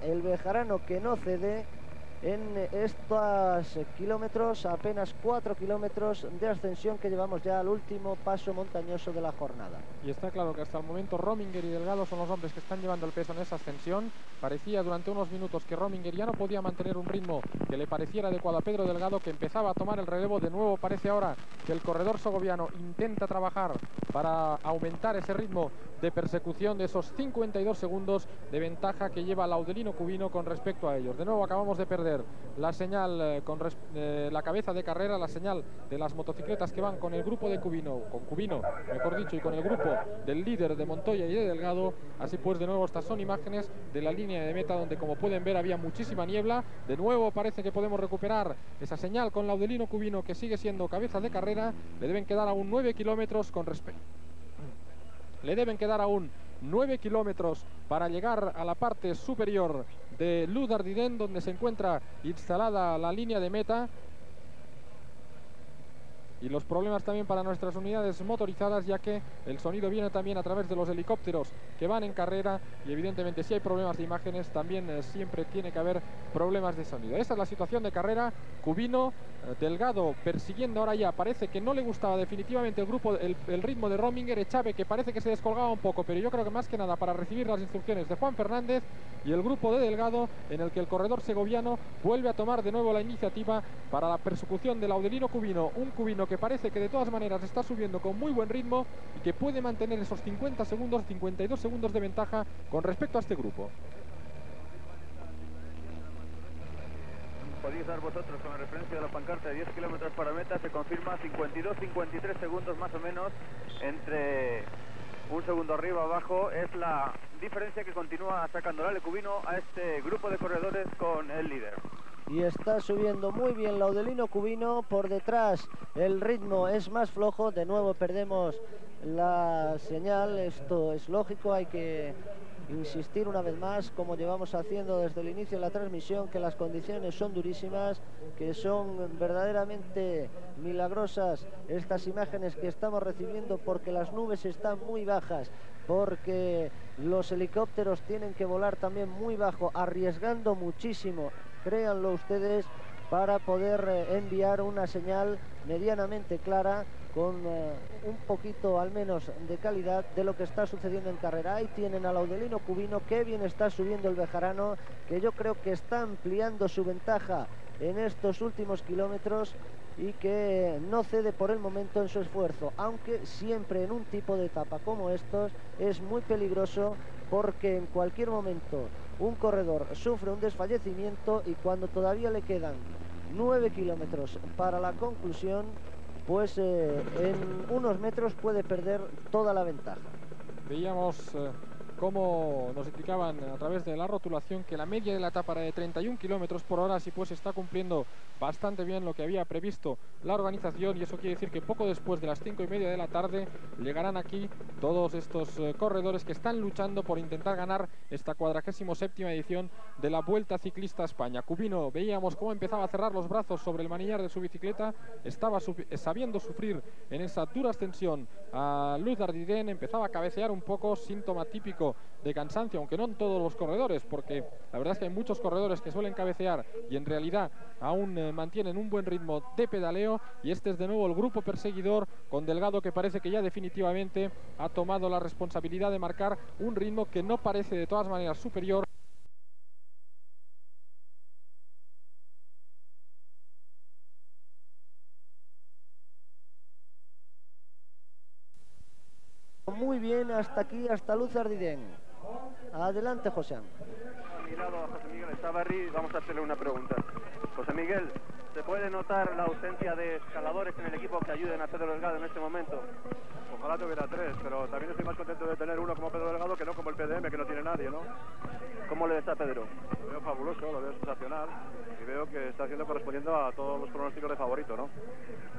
A: en estos kilómetros, apenas 4 kilómetros de ascensión que llevamos ya al último paso montañoso de la jornada.
B: Y está claro que hasta el momento Rominger y Delgado son los hombres que están llevando el peso en esa ascensión. Parecía durante unos minutos que Rominger ya no podía mantener un ritmo que le pareciera adecuado a Pedro Delgado, que empezaba a tomar el relevo. De nuevo parece ahora que el corredor segoviano intenta trabajar para aumentar ese ritmo de persecución, de esos 52 segundos de ventaja que lleva Laudelino Cubino con respecto a ellos. De nuevo acabamos de perder la señal con la cabeza de carrera, la señal de las motocicletas que van con el grupo de Cubino, mejor dicho, y con el grupo del líder de Montoya y de Delgado. Así pues, de nuevo estas son imágenes de la línea de meta, donde como pueden ver había muchísima niebla. De nuevo parece que podemos recuperar esa señal con Laudelino Cubino, que sigue siendo cabeza de carrera. Le deben quedar aún 9 kilómetros con respecto. Le deben quedar aún 9 kilómetros para llegar a la parte superior de Luz d'Ardiden, donde se encuentra instalada la línea de meta. Y los problemas también para nuestras unidades motorizadas, ya que el sonido viene también a través de los helicópteros que van en carrera, y evidentemente si hay problemas de imágenes también siempre tiene que haber problemas de sonido. Esta es la situación de carrera. Cubino, Delgado persiguiendo ahora ya. Parece que no le gustaba definitivamente el grupo, el ritmo de Rominger. Echave, que parece que se descolgaba un poco, pero yo creo que más que nada para recibir las instrucciones de Juan Fernández, y el grupo de Delgado, en el que el corredor segoviano vuelve a tomar de nuevo la iniciativa para la persecución del Laudelino Cubino. Un Cubino que parece que de todas maneras está subiendo con muy buen ritmo y que puede mantener esos 50 segundos, 52 segundos de ventaja con respecto a este grupo.
C: Podéis dar vosotros con la referencia de la pancarta de 10 kilómetros para meta. Se confirma 52-53 segundos más o menos, entre un segundo arriba abajo. Es la diferencia que continúa sacando el Cubino a este grupo de corredores con el líder.
A: Y está subiendo muy bien Laudelino Cubino. Por detrás el ritmo es más flojo. De nuevo perdemos la señal. Esto es lógico, hay que insistir una vez más, como llevamos haciendo desde el inicio de la transmisión, que las condiciones son durísimas, que son verdaderamente milagrosas estas imágenes que estamos recibiendo, porque las nubes están muy bajas, porque los helicópteros tienen que volar también muy bajo, arriesgando muchísimo, créanlo ustedes, para poder enviar una señal medianamente clara, con un poquito al menos de calidad de lo que está sucediendo en carrera. Ahí tienen a Laudelino Cubino, que bien está subiendo el bejarano, que yo creo que está ampliando su ventaja en estos últimos kilómetros y que no cede por el momento en su esfuerzo, aunque siempre en un tipo de etapa como estos es muy peligroso, porque en cualquier momento un corredor sufre un desfallecimiento, y cuando todavía le quedan 9 kilómetros para la conclusión, pues en unos metros puede perder toda la ventaja.
B: Veíamos cómo nos indicaban a través de la rotulación que la media de la etapa era de 31 kilómetros por hora. Así pues está cumpliendo bastante bien lo que había previsto la organización, y eso quiere decir que poco después de las 5:30 de la tarde llegarán aquí todos estos corredores que están luchando por intentar ganar esta 47ª edición de la Vuelta Ciclista a España. Cubino, veíamos cómo empezaba a cerrar los brazos sobre el manillar de su bicicleta, estaba sabiendo sufrir en esa dura ascensión a Luz d'Ardiden, empezaba a cabecear un poco, síntoma típico de cansancio, aunque no en todos los corredores, porque la verdad es que hay muchos corredores que suelen cabecear y en realidad aún mantienen un buen ritmo de pedaleo. Y este es de nuevo el grupo perseguidor, con Delgado, que parece que ya definitivamente ha tomado la responsabilidad de marcar un ritmo que no parece de todas maneras superior.
A: Muy bien, hasta aquí, hasta Luz d'Ardiden. Adelante, José.
C: A mi lado, José Miguel Estabarri, vamos a hacerle una pregunta. José Miguel, ¿se puede notar la ausencia de escaladores en el equipo que ayuden a Pedro Delgado en este momento?
D: Ojalá tuviera 3, pero también estoy más contento de tener uno como Pedro Delgado que no como el PDM, que no tiene nadie, ¿no?
C: ¿Cómo le ves a Pedro?
D: Lo veo fabuloso, lo veo sensacional, y veo que está haciendo correspondiendo a todos los pronósticos de favorito, ¿no?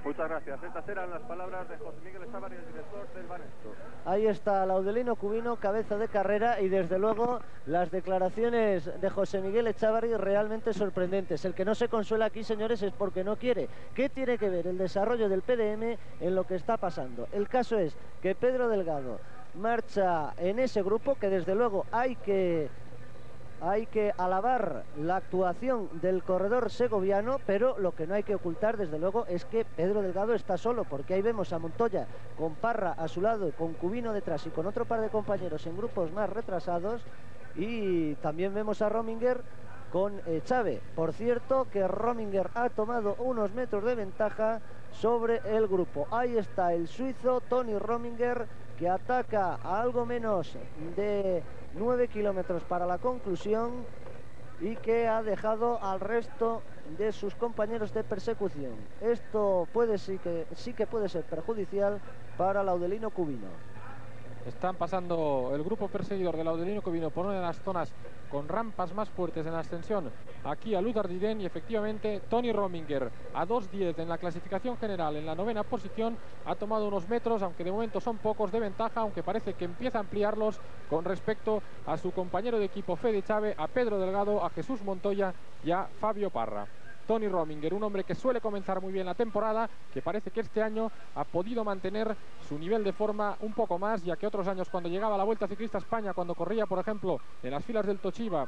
C: Muchas gracias. Estas eran las palabras de José Miguel Estabarri, el director del Banesto.
A: Ahí está Laudelino Cubino, cabeza de carrera, y desde luego las declaraciones de José Miguel Echavarri realmente sorprendentes. El que no se consuela aquí, señores, es porque no quiere. ¿Qué tiene que ver el desarrollo del PDM en lo que está pasando? El caso es que Pedro Delgado marcha en ese grupo, que desde luego hay que alabar la actuación del corredor segoviano, pero lo que no hay que ocultar desde luego es que Pedro Delgado está solo, porque ahí vemos a Montoya con Parra a su lado, con Cubino detrás y con otro par de compañeros en grupos más retrasados, y también vemos a Rominger con Chave. Por cierto que Rominger ha tomado unos metros de ventaja sobre el grupo. Ahí está el suizo Tony Rominger, que ataca a algo menos de 9 kilómetros para la conclusión y que ha dejado al resto de sus compañeros de persecución. Esto sí que puede ser perjudicial para Laudelino Cubino.
B: Están pasando el grupo perseguidor de Laudelino Cubino por una de las zonas con rampas más fuertes en la ascensión aquí a Luz d'Ardiden, y efectivamente Tony Rominger a 2:10 en la clasificación general, en la 9ª posición, ha tomado unos metros, aunque de momento son pocos, de ventaja, aunque parece que empieza a ampliarlos con respecto a su compañero de equipo Fede Chave, a Pedro Delgado, a Jesús Montoya y a Fabio Parra. Tony Rominger, un hombre que suele comenzar muy bien la temporada, que parece que este año ha podido mantener su nivel de forma un poco más, ya que otros años, cuando llegaba a la Vuelta Ciclista España, cuando corría por ejemplo en las filas del Toshiba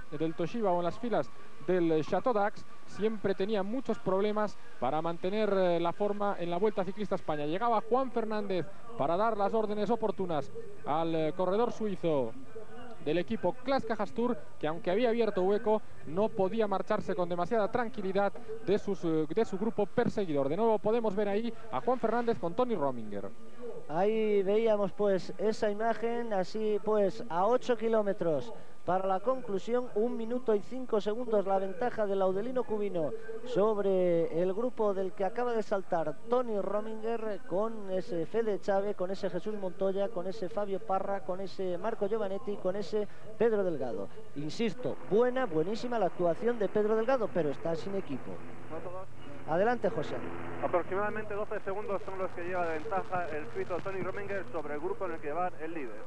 B: o en las filas del Chateau d'Ax, siempre tenía muchos problemas para mantener la forma en la Vuelta Ciclista España. Llegaba Juan Fernández para dar las órdenes oportunas al corredor suizo del equipo Class Cajas Tour, que aunque había abierto hueco, no podía marcharse con demasiada tranquilidad de su grupo perseguidor. De nuevo podemos ver ahí a Juan Fernández con Tony Rominger.
A: Ahí veíamos pues esa imagen, así pues a 8 kilómetros para la conclusión, 1 minuto y 5 segundos la ventaja de Laudelino Cubino sobre el grupo del que acaba de saltar Tony Rominger, con ese Fede Chave, con ese Jesús Montoya, con ese Fabio Parra, con ese Marco Giovanetti, con ese Pedro Delgado. Insisto, buenísima la actuación de Pedro Delgado, pero está sin equipo. Adelante, José.
C: Aproximadamente 12 segundos son los que lleva de ventaja el suizo Tony Rominger sobre el grupo en el que va el líder.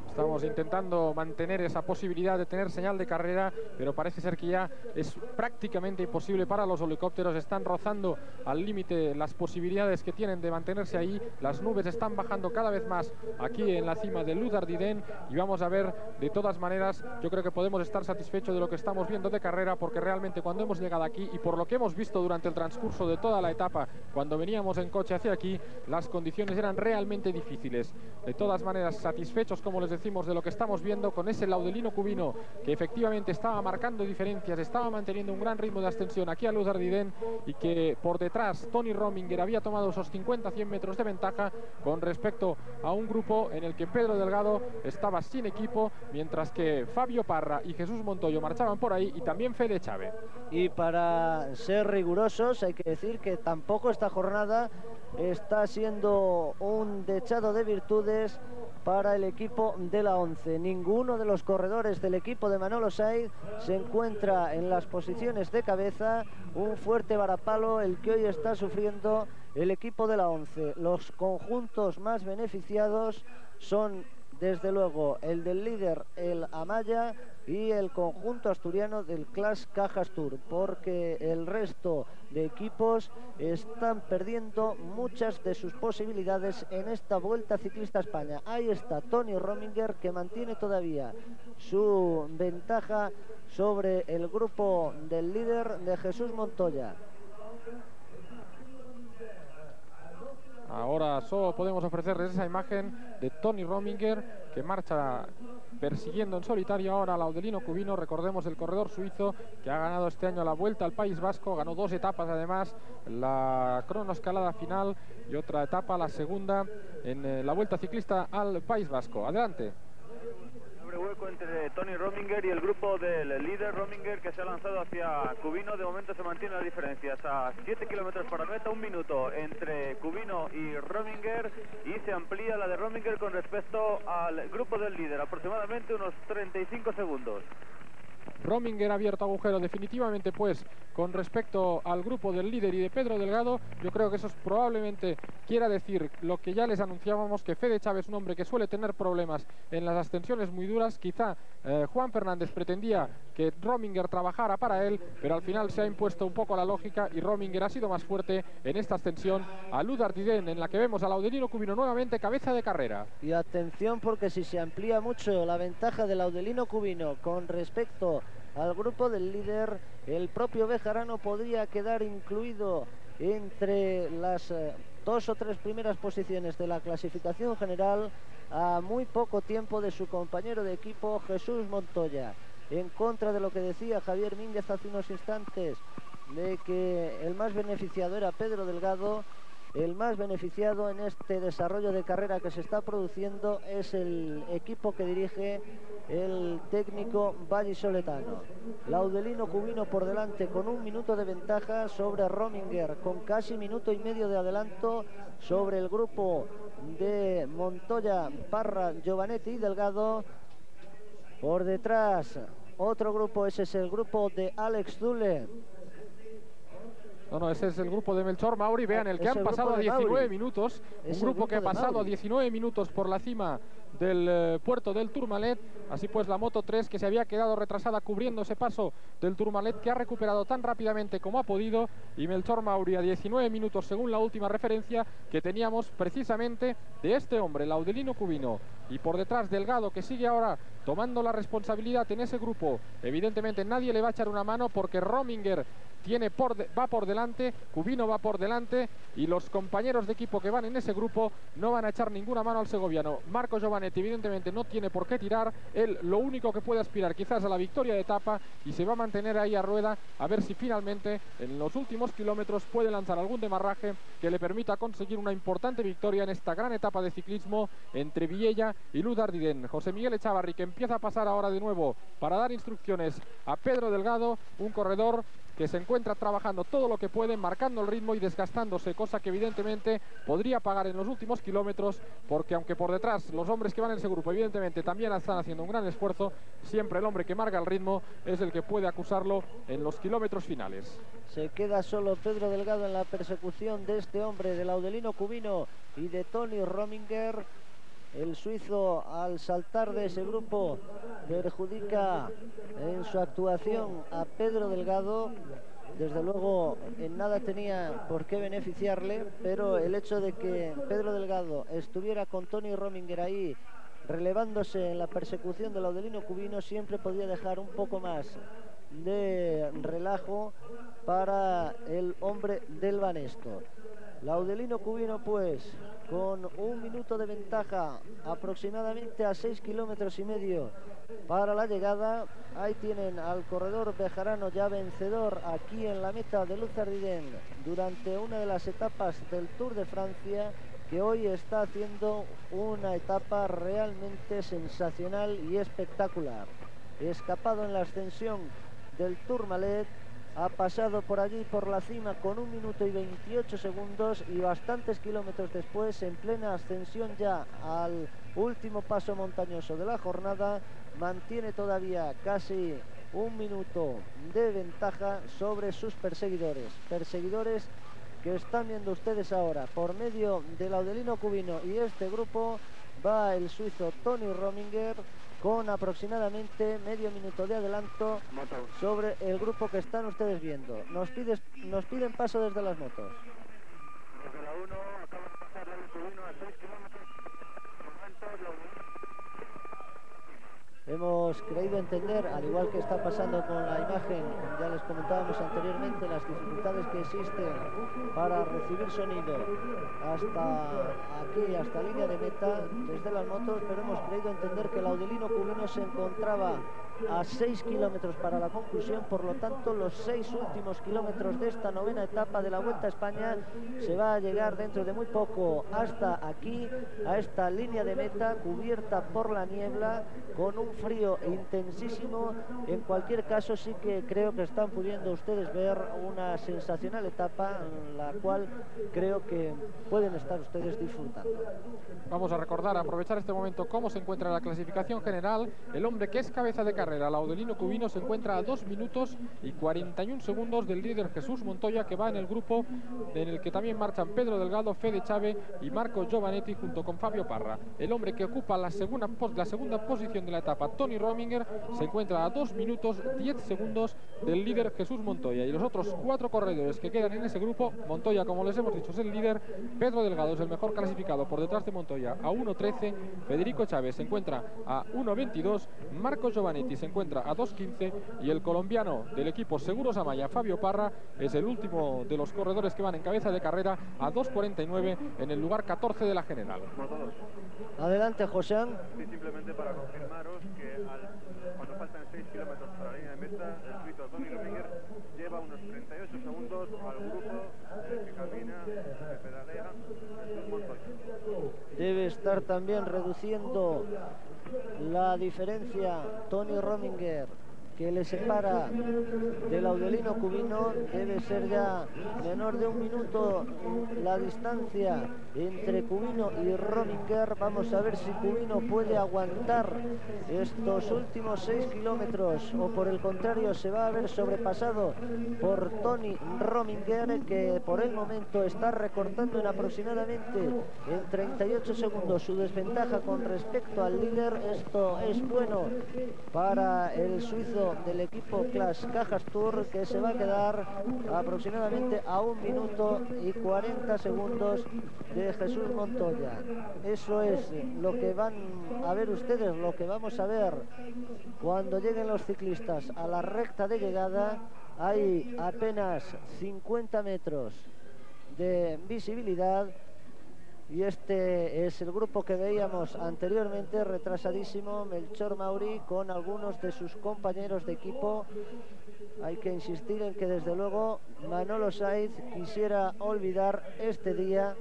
B: Estamos intentando mantener esa posibilidad de tener señal de carrera, pero parece ser que ya es prácticamente imposible para los helicópteros. Están rozando al límite las posibilidades que tienen de mantenerse ahí. Las nubes están bajando cada vez más aquí en la cima de Luz d'Ardiden, y vamos a ver, de todas maneras, yo creo que podemos estar satisfechos de lo que estamos viendo de carrera, porque realmente cuando hemos llegado aquí y por lo que hemos visto durante el transcurso de toda la etapa, cuando veníamos en coche hacia aquí, las condiciones eran realmente difíciles. De todas maneras, satisfechos, como les decimos, de lo que estamos viendo con ese Laudelino Cubino, que efectivamente estaba marcando diferencias, estaba manteniendo un gran ritmo de ascensión aquí a Luz d'Ardiden, y que por detrás Tony Rominger había tomado esos 50-100 metros de ventaja con respecto a un grupo en el que Pedro Delgado estaba sin equipo, mientras que Fabio Parra y Jesús Montoyo marchaban por ahí, y también Fede Chave.
A: Y para ser rigurosos hay que decir que tampoco esta jornada está siendo un dechado de virtudes para el equipo de la 11. Ninguno de los corredores del equipo de Manolo Saiz se encuentra en las posiciones de cabeza. Un fuerte varapalo el que hoy está sufriendo el equipo de la 11. Los conjuntos más beneficiados son desde luego el del líder, el Amaya, y el conjunto asturiano del Class Cajas Tour, porque el resto de equipos están perdiendo muchas de sus posibilidades en esta Vuelta Ciclista España. Ahí está Tony Rominger, que mantiene todavía su ventaja sobre el grupo del líder de Jesús Montoya.
B: Ahora solo podemos ofrecerles esa imagen de Tony Rominger, que marcha persiguiendo en solitario ahora a Laudelino Cubino. Recordemos, el corredor suizo que ha ganado este año la Vuelta al País Vasco, ganó 2 etapas además, la cronoescalada final y otra etapa, la segunda, en la Vuelta Ciclista al País Vasco. Adelante.
C: Hueco entre Tony Rominger y el grupo del líder Rominger, que se ha lanzado hacia Cubino. De momento se mantiene la diferencia a 7 kilómetros para meta, 1 minuto entre Cubino y Rominger, y se amplía la de Rominger con respecto al grupo del líder, aproximadamente unos 35 segundos.
B: Rominger ha abierto agujero definitivamente, pues, con respecto al grupo del líder y de Pedro Delgado. Yo creo que eso probablemente quiera decir lo que ya les anunciábamos, que Fede Chávez es un hombre que suele tener problemas en las ascensiones muy duras. Quizá Juan Fernández pretendía que Rominger trabajara para él, pero al final se ha impuesto un poco la lógica y Rominger ha sido más fuerte en esta ascensión a Luz Ardiden, en la que vemos al Laudelino Cubino nuevamente cabeza de carrera.
A: Y atención, porque si se amplía mucho la ventaja del Laudelino Cubino con respecto al grupo del líder, el propio Bejarano podría quedar incluido entre las 2 o 3 primeras posiciones de la clasificación general a muy poco tiempo de su compañero de equipo Jesús Montoya. En contra de lo que decía Javier Mínguez hace unos instantes, de que el más beneficiado era Pedro Delgado, el más beneficiado en este desarrollo de carrera que se está produciendo es el equipo que dirige el técnico vallisoletano. Laudelino Cubino por delante con 1 minuto de ventaja sobre Rominger, con casi 1,5 minutos de adelanto sobre el grupo de Montoya, Parra, Giovanetti y Delgado. Por detrás otro grupo, ese es el grupo de Alex Zule.
B: No, ese es el grupo de Melchor Mauri. Vean, el que han pasado a 19 minutos. Un grupo que ha pasado a 19 minutos por la cima del puerto del Tourmalet. Así pues, la Moto 3, que se había quedado retrasada cubriendo ese paso del Tourmalet, que ha recuperado tan rápidamente como ha podido. Y Melchor Mauri a 19 minutos, según la última referencia que teníamos precisamente de este hombre, Laudelino Cubino. Y por detrás Delgado, que sigue ahora tomando la responsabilidad en ese grupo. Evidentemente nadie le va a echar una mano, porque Rominger va por delante, Cubino va por delante, y los compañeros de equipo que van en ese grupo no van a echar ninguna mano al segoviano. Marco Giovanetti evidentemente no tiene por qué tirar. Él lo único que puede aspirar quizás a la victoria de etapa, y se va a mantener ahí a rueda a ver si finalmente en los últimos kilómetros puede lanzar algún demarraje que le permita conseguir una importante victoria en esta gran etapa de ciclismo entre Viella y Luz Ardiden. José Miguel Echavarri, que empieza a pasar ahora de nuevo para dar instrucciones a Pedro Delgado, un corredor que se encuentra trabajando todo lo que puede, marcando el ritmo y desgastándose, cosa que evidentemente podría pagar en los últimos kilómetros, porque aunque por detrás los hombres que van en ese grupo evidentemente también están haciendo un gran esfuerzo, siempre el hombre que marca el ritmo es el que puede acusarlo en los kilómetros finales.
A: Se queda solo Pedro Delgado en la persecución de este hombre, de Laudelino Cubino y de Tony Rominger. El suizo, al saltar de ese grupo, perjudica en su actuación a Pedro Delgado. Desde luego en nada tenía por qué beneficiarle, pero el hecho de que Pedro Delgado estuviera con Tony Rominger ahí relevándose en la persecución de Laudelino Cubino siempre podía dejar un poco más de relajo para el hombre del Banesto. Laudelino Cubino, pues, con 1 minuto de ventaja, aproximadamente a 6,5 kilómetros para la llegada. Ahí tienen al corredor bejarano ya vencedor aquí en la meta de Luz Ardiden durante una de las etapas del Tour de Francia, que hoy está haciendo una etapa realmente sensacional y espectacular. Escapado en la ascensión del Tourmalet, ha pasado por allí por la cima con 1 minuto y 28 segundos, y bastantes kilómetros después, en plena ascensión ya al último paso montañoso de la jornada, mantiene todavía casi 1 minuto de ventaja sobre sus perseguidores que están viendo ustedes ahora. Por medio de Laudelino Cubino y este grupo va el suizo Tony Rominger, con aproximadamente medio minuto de adelanto sobre el grupo que están ustedes viendo. Nos piden paso desde las motos.
C: Desde la 1 acaba de pasar la Cubino a 6 kilómetros.
A: Hemos creído entender, al igual que está pasando con la imagen, ya les comentábamos anteriormente las dificultades que existen para recibir sonido hasta aquí, hasta línea de meta, desde las motos, pero hemos creído entender que Laudelino Cubino se encontraba a 6 kilómetros para la conclusión. Por lo tanto, los 6 últimos kilómetros de esta 9ª etapa de la Vuelta a España se va a llegar dentro de muy poco hasta aquí, a esta línea de meta cubierta por la niebla, con un frío intensísimo. En cualquier caso, sí que creo que están pudiendo ustedes ver una sensacional etapa en la cual creo que pueden estar ustedes disfrutando.
B: Vamos a recordar, a aprovechar este momento, cómo se encuentra la clasificación general. El hombre que es cabeza de carrera, Laudelino Cubino se encuentra a 2 minutos y 41 segundos del líder Jesús Montoya, que va en el grupo en el que también marchan Pedro Delgado, Fede Chávez y Marco Giovanetti junto con Fabio Parra. El hombre que ocupa la segunda posición de la etapa, Tony Rominger, se encuentra a 2 minutos 10 segundos del líder Jesús Montoya, y los otros 4 corredores que quedan en ese grupo, Montoya, como les hemos dicho, es el líder, Pedro Delgado es el mejor clasificado por detrás de Montoya a 1.13, Federico Chávez se encuentra a 1.22, Marco Giovanetti se encuentra a 2.15 y el colombiano del equipo Seguros Amaya, Fabio Parra, es el último de los corredores que van en cabeza de carrera a 2.49 en el lugar 14 de la general.
A: Adelante, José.
C: Sí, simplemente para confirmaros que cuando faltan 6 kilómetros para la línea de meta, el suizo Tony Rominger lleva unos 38 segundos al grupo que camina, que pedalea Jesús Montoya.
A: Debe estar también reduciendo la diferencia Tony Rominger, que le separa del Laudelino Cubino. Debe ser ya menor de 1 minuto la distancia entre Cubino y Rominger. Vamos a ver si Cubino puede aguantar estos últimos 6 kilómetros o por el contrario se va a ver sobrepasado por Tony Rominger, que por el momento está recortando en aproximadamente en 38 segundos su desventaja con respecto al líder. Esto es bueno para el suizo del equipo Clash Cajas Tour, que se va a quedar aproximadamente a 1 minuto y 40 segundos de Jesús Montoya. Eso es lo que van a ver ustedes, lo que vamos a ver cuando lleguen los ciclistas a la recta de llegada. Hay apenas 50 metros de visibilidad. Y este es el grupo que veíamos anteriormente, retrasadísimo, Melchor Mauri con algunos de sus compañeros de equipo. Hay que insistir en que desde luego Manolo Saiz quisiera olvidar este día,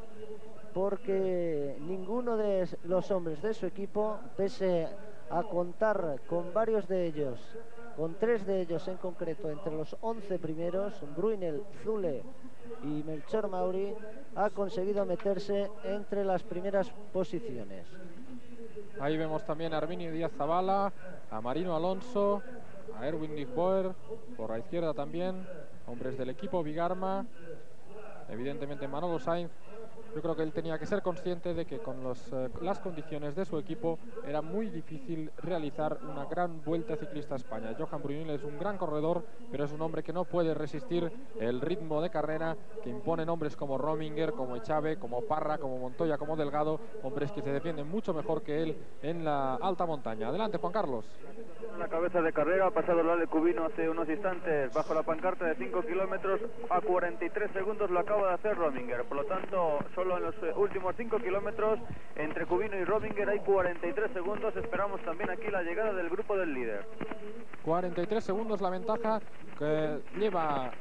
A: porque ninguno de los hombres de su equipo, pese a contar con varios de ellos, con 3 de ellos en concreto entre los 11 primeros, Brunel, Zule y Melchor Mauri, ha conseguido meterse entre las primeras posiciones.
B: Ahí vemos también a Arminio Díaz Zabala, a Marino Alonso, a Erwin Nichtboer, por la izquierda también, hombres del equipo Vigarma, evidentemente Manolo Sainz. Yo creo que él tenía que ser consciente de que con las condiciones de su equipo era muy difícil realizar una gran Vuelta Ciclista a España. Johan Brunel es un gran corredor, pero es un hombre que no puede resistir el ritmo de carrera que imponen hombres como Rominger, como Echave, como Parra, como Montoya, como Delgado, hombres que se defienden mucho mejor que él en la alta montaña. Adelante, Juan Carlos.
C: La cabeza de carrera ha pasado el Ale Cubino hace unos instantes bajo la pancarta de 5 kilómetros a 43 segundos, lo acaba de hacer Rominger. Por lo tanto, solo en los últimos 5 kilómetros entre Cubino y Rominger hay 43 segundos. Esperamos también aquí la llegada del grupo del líder.
B: 43 segundos la ventaja que lleva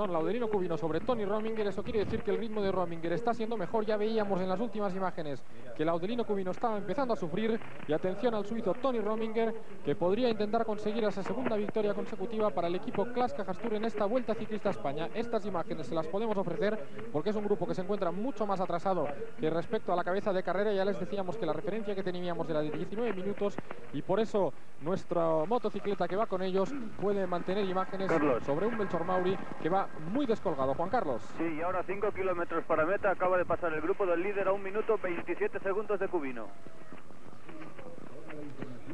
B: Laudelino Cubino sobre Tony Rominger. Eso quiere decir que el ritmo de Rominger está siendo mejor. Ya veíamos en las últimas imágenes que Laudelino Cubino estaba empezando a sufrir, y atención al suizo Tony Rominger, que podría intentar conseguir esa segunda victoria consecutiva para el equipo Clash Cajas Tour en esta Vuelta Ciclista a España. Estas imágenes se las podemos ofrecer porque es un grupo que se encuentra mucho más atrasado que respecto a la cabeza de carrera. Ya les decíamos que la referencia que teníamos era de 19 minutos y por eso nuestra motocicleta que va con ellos puede mantener imágenes sobre un Melchor Mauri que va muy descolgado. Juan Carlos.
C: Sí, y ahora 5 kilómetros para meta. Acaba de pasar el grupo del líder a 1 minuto 27 segundos de Cubino.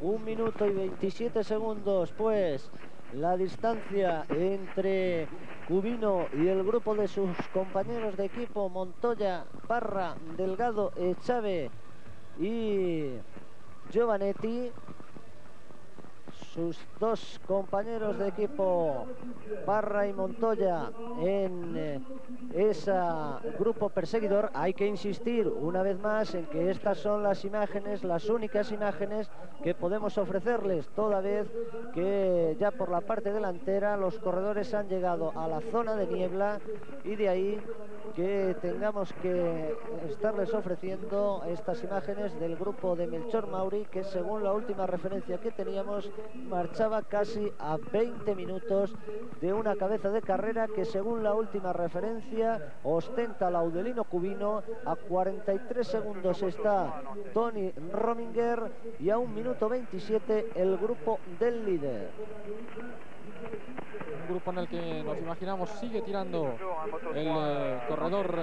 A: 1 minuto y 27 segundos, pues, la distancia entre Cubino y el grupo de sus compañeros de equipo, Montoya, Parra, Delgado, Echave y Giovanetti. Sus 2 compañeros de equipo, Parra y Montoya, en ese grupo perseguidor. Hay que insistir una vez más en que estas son las imágenes, las únicas imágenes que podemos ofrecerles, toda vez que ya por la parte delantera los corredores han llegado a la zona de niebla y de ahí que tengamos que estarles ofreciendo estas imágenes del grupo de Melchor Mauri, que según la última referencia que teníamos marchaba casi a 20 minutos de una cabeza de carrera que según la última referencia ostenta Laudelino Cubino. A 43 segundos está Tony Rominger y a 1 minuto 27 el grupo del líder.
B: Un grupo en el que nos imaginamos sigue tirando el corredor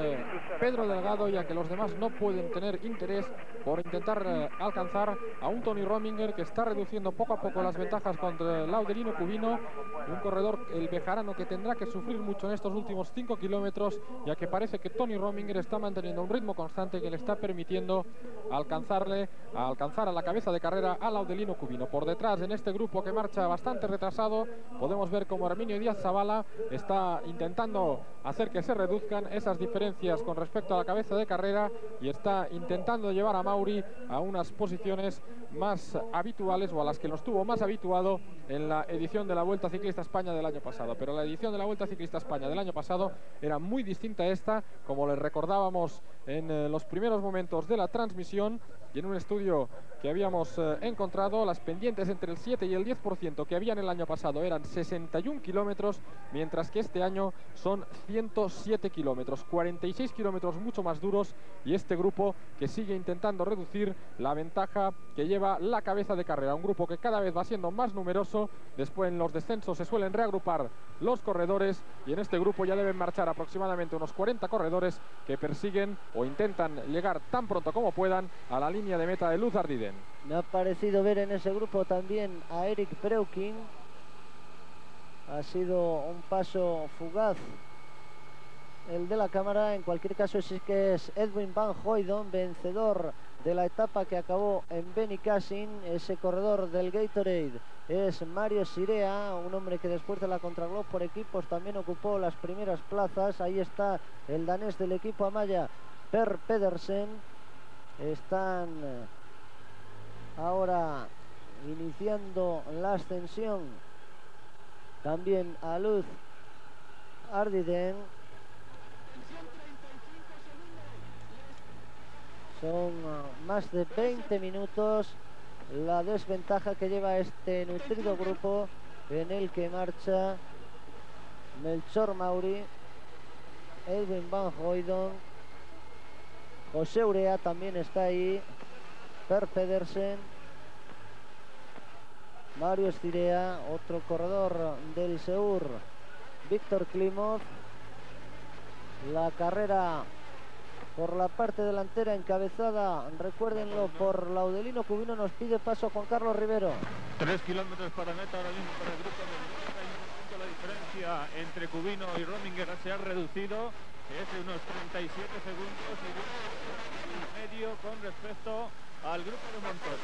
B: Pedro Delgado, ya que los demás no pueden tener interés por intentar alcanzar a un Tony Rominger que está reduciendo poco a poco las ventajas contra Laudelino Cubino, un corredor, el bejarano, que tendrá que sufrir mucho en estos últimos 5 kilómetros, ya que parece que Tony Rominger está manteniendo un ritmo constante que le está permitiendo alcanzar a la cabeza de carrera a Laudelino Cubino. Por detrás, en este grupo que marcha bastante retrasado, podemos ver como Herminio Díaz Zabala está intentando hacer que se reduzcan esas diferencias con respecto a la cabeza de carrera y está intentando llevar a Mauri a unas posiciones más habituales, o a las que nos tuvo más habituado en la edición de la Vuelta Ciclista España del año pasado. Pero la edición de la Vuelta Ciclista España del año pasado era muy distinta a esta, como les recordábamos en los primeros momentos de la transmisión, y en un estudio que habíamos encontrado, las pendientes entre el 7 y el 10% que había en el año pasado eran 61 kilómetros, mientras que este año son 107 kilómetros, 46 kilómetros mucho más duros, y este grupo que sigue intentando reducir la ventaja que lleva la cabeza de carrera, un grupo que cada vez va siendo más numeroso. Después en los descensos se suelen reagrupar los corredores, y en este grupo ya deben marchar aproximadamente unos 40 corredores que persiguen o intentan llegar tan pronto como puedan a la línea de meta de Luz Ardiden.
A: Me ha parecido ver en ese grupo también a Eric Preukin. Ha sido un paso fugaz el de la cámara. En cualquier caso, sí que es Edwin Van Hooydonk, vencedor de la etapa que acabó en Benicassin. Ese corredor del Gatorade es Mario Sirea, un hombre que después de la Contraglob por equipos también ocupó las primeras plazas. Ahí está el danés del equipo Amaya, Per Pedersen. Están ahora iniciando la ascensión también a Luz Ardiden. Son más de 20 minutos la desventaja que lleva este nutrido grupo en el que marcha Melchor Mauri, Edwin Van Hooydonk, José Urea también está ahí, Per Pedersen, Mario Stirea, otro corredor del Seur, Víctor Klimov. La carrera por la parte delantera encabezada, recuérdenlo, por Laudelino Cubino. Nos pide paso Juan Carlos Rivero.
E: 3 kilómetros para meta ahora mismo para el grupo de la diferencia entre Cubino y Rominger se ha reducido, es de unos 37 segundos y medio con respecto al grupo de Montoya.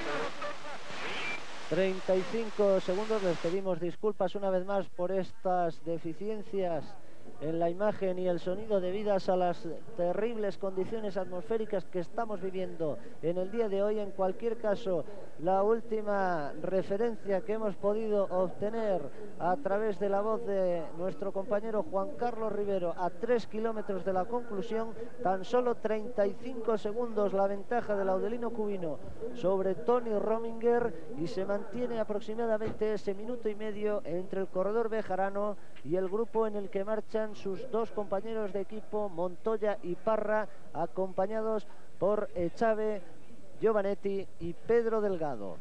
A: 35 segundos. Les pedimos disculpas una vez más por estas deficiencias en la imagen y el sonido debidas a las terribles condiciones atmosféricas que estamos viviendo en el día de hoy. En cualquier caso, la última referencia que hemos podido obtener a través de la voz de nuestro compañero Juan Carlos Rivero, a 3 kilómetros de la conclusión, tan solo 35 segundos la ventaja de Laudelino Cubino sobre Tony Rominger, y se mantiene aproximadamente ese minuto y medio entre el corredor bejarano y el grupo en el que marchan sus dos compañeros de equipo, Montoya y Parra, acompañados por Echave, Giovanetti y Pedro Delgado.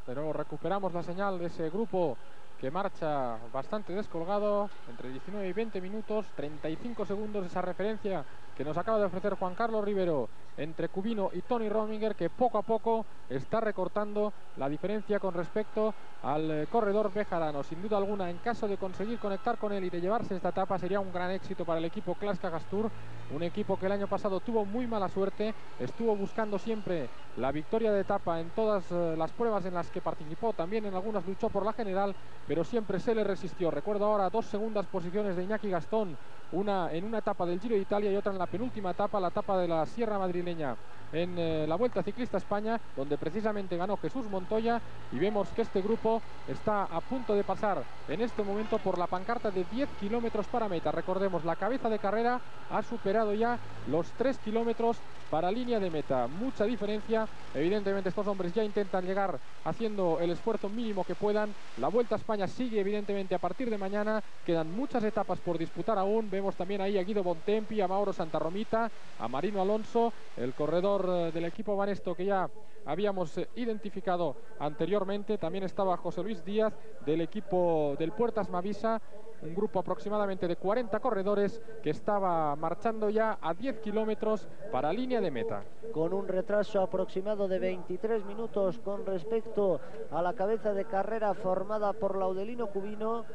B: Pero recuperamos la señal de ese grupo que marcha bastante descolgado, entre 19 y 20 minutos, 35 segundos, esa referencia que nos acaba de ofrecer Juan Carlos Rivero entre Cubino y Tony Rominger, que poco a poco está recortando la diferencia con respecto al corredor bejarano. Sin duda alguna, en caso de conseguir conectar con él y de llevarse esta etapa, sería un gran éxito para el equipo Clasca Gastur, un equipo que el año pasado tuvo muy mala suerte, estuvo buscando siempre la victoria de etapa en todas las pruebas en las que participó, también en algunas luchó por la general, pero siempre se le resistió. Recuerdo ahora 2 segundas posiciones de Iñaki Gastón, una en una etapa del Giro de Italia y otra en la penúltima etapa, la etapa de la Sierra Madrileña en la Vuelta Ciclista España, donde precisamente ganó Jesús Montoya, y vemos que este grupo está a punto de pasar en este momento por la pancarta de 10 kilómetros para meta. Recordemos, la cabeza de carrera ha superado ya los 3 kilómetros para línea de meta. Mucha diferencia. Evidentemente estos hombres ya intentan llegar haciendo el esfuerzo mínimo que puedan. La Vuelta a España sigue evidentemente a partir de mañana. Quedan muchas etapas por disputar aún. Vemos también ahí a Guido Bontempi, a Mauro Santarromita, a Marino Alonso, el corredor del equipo Banesto que ya habíamos identificado anteriormente. También estaba José Luis Díaz del equipo del Puertas Mavisa, un grupo aproximadamente de 40 corredores que estaba marchando ya a 10 kilómetros para línea de meta.
A: Con un retraso aproximado de 23 minutos con respecto a la cabeza de carrera formada por Laudelino Cubino,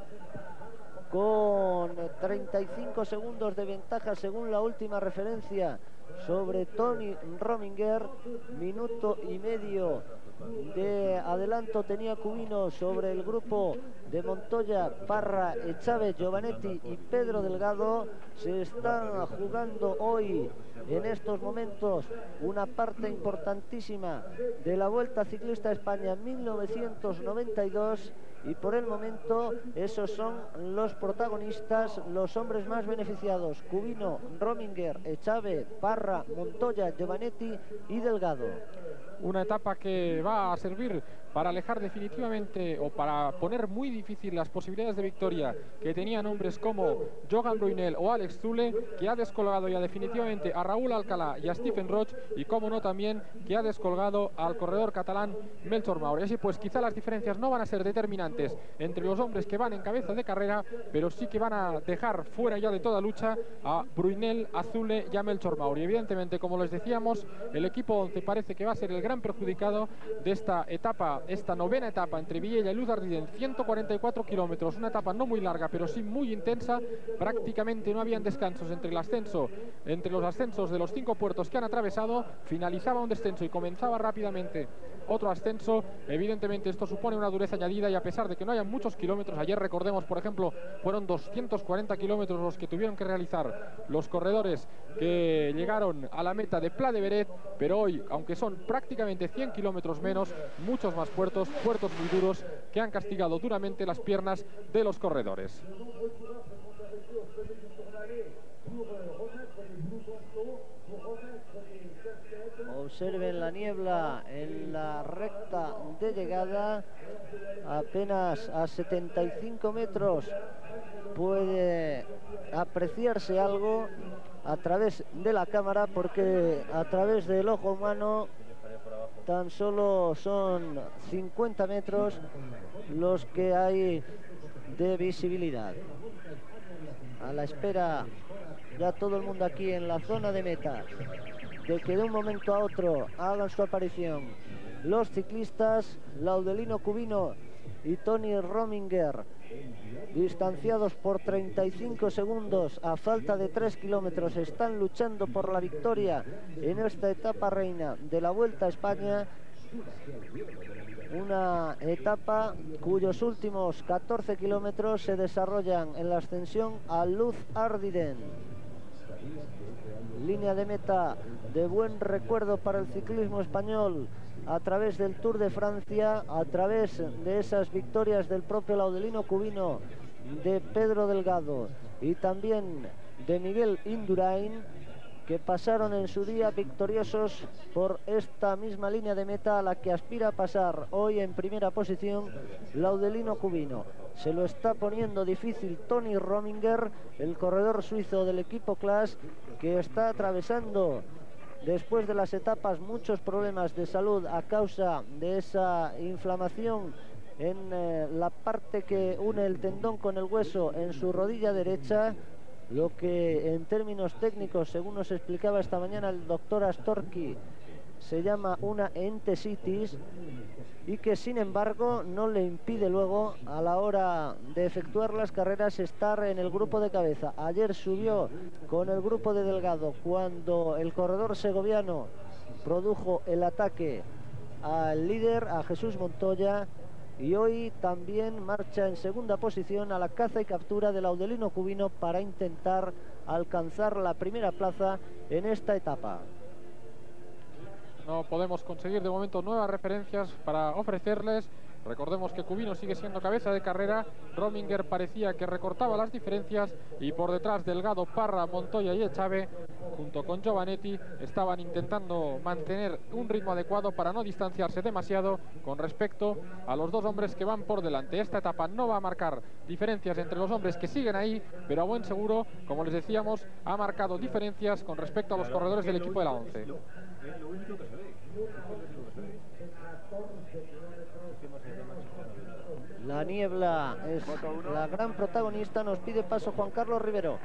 A: con 35 segundos de ventaja según la última referencia sobre Tony Rominger. Minuto y medio de adelanto tenía Cubino sobre el grupo de Montoya, Parra, Echave, Giovanetti y Pedro Delgado. Se están jugando hoy, en estos momentos, una parte importantísima de la Vuelta Ciclista España 1992, y por el momento esos son los protagonistas, los hombres más beneficiados: Cubino, Rominger, Echave, Parra, Montoya, Giovanetti y Delgado.
B: Una etapa que va a servir para alejar definitivamente, o para poner muy difícil las posibilidades de victoria que tenían hombres como Jogan Bruyneel o Alex Zülle, que ha descolgado ya definitivamente a Raúl Alcalá y a Stephen Roche, y como no también que ha descolgado al corredor catalán Melchor Mauri. Así pues, quizá las diferencias no van a ser determinantes entre los hombres que van en cabeza de carrera, pero sí que van a dejar fuera ya de toda lucha a Bruyneel, a Zülle y a Melchor Mauri. Evidentemente, como les decíamos, el equipo 11 parece que va a ser el gran perjudicado de esta etapa, esta novena etapa entre Viella y Luz Ardiden. 144 kilómetros, una etapa no muy larga pero sí muy intensa. Prácticamente no habían descansos entre los ascensos de los 5 puertos que han atravesado. Finalizaba un descenso y comenzaba rápidamente otro ascenso. Evidentemente esto supone una dureza añadida, y a pesar de que no hayan muchos kilómetros, ayer, recordemos, por ejemplo, fueron 240 kilómetros los que tuvieron que realizar los corredores que llegaron a la meta de Pla de Beret, pero hoy, aunque son prácticamente 100 kilómetros menos, muchos más puertos muy duros que han castigado duramente las piernas de los corredores.
A: Observen la niebla en la recta de llegada, apenas a 75 metros puede apreciarse algo a través de la cámara, porque a través del ojo humano tan solo son 50 metros los que hay de visibilidad. A la espera ya todo el mundo aquí en la zona de meta de que de un momento a otro hagan su aparición los ciclistas Laudelino Cubino y Tony Rominger, distanciados por 35 segundos a falta de 3 kilómetros. Están luchando por la victoria en esta etapa reina de la Vuelta a España, una etapa cuyos últimos 14 kilómetros se desarrollan en la ascensión a Luz Ardiden. Línea de meta de buen recuerdo para el ciclismo español a través del Tour de Francia, a través de esas victorias del propio Laudelino Cubino, de Pedro Delgado y también de Miguel Indurain, que pasaron en su día victoriosos por esta misma línea de meta a la que aspira a pasar hoy en primera posición Laudelino Cubino. Se lo está poniendo difícil Tony Rominger, el corredor suizo del equipo Class, que está atravesando después de las etapas muchos problemas de salud a causa de esa inflamación en la parte que une el tendón con el hueso en su rodilla derecha, lo que en términos técnicos, según nos explicaba esta mañana el doctor Astorki, se llama una entesitis, y que sin embargo no le impide luego, a la hora de efectuar las carreras, estar en el grupo de cabeza. Ayer subió con el grupo de Delgado cuando el corredor segoviano produjo el ataque al líder, a Jesús Montoya, y hoy también marcha en segunda posición a la caza y captura de Laudelino Cubino para intentar alcanzar la primera plaza en esta etapa.
B: no podemos conseguir de momento nuevas referencias para ofrecerles. Recordemos que Cubino sigue siendo cabeza de carrera, Rominger parecía que recortaba las diferencias y por detrás Delgado, Parra, Montoya y Echave, junto con Giovanetti, estaban intentando mantener un ritmo adecuado para no distanciarse demasiado con respecto a los dos hombres que van por delante. Esta etapa no va a marcar diferencias entre los hombres que siguen ahí, pero a buen seguro, como les decíamos, ha marcado diferencias con respecto a los corredores del equipo de la 11.
A: La niebla es la gran protagonista. Nos pide paso Juan Carlos Rivero.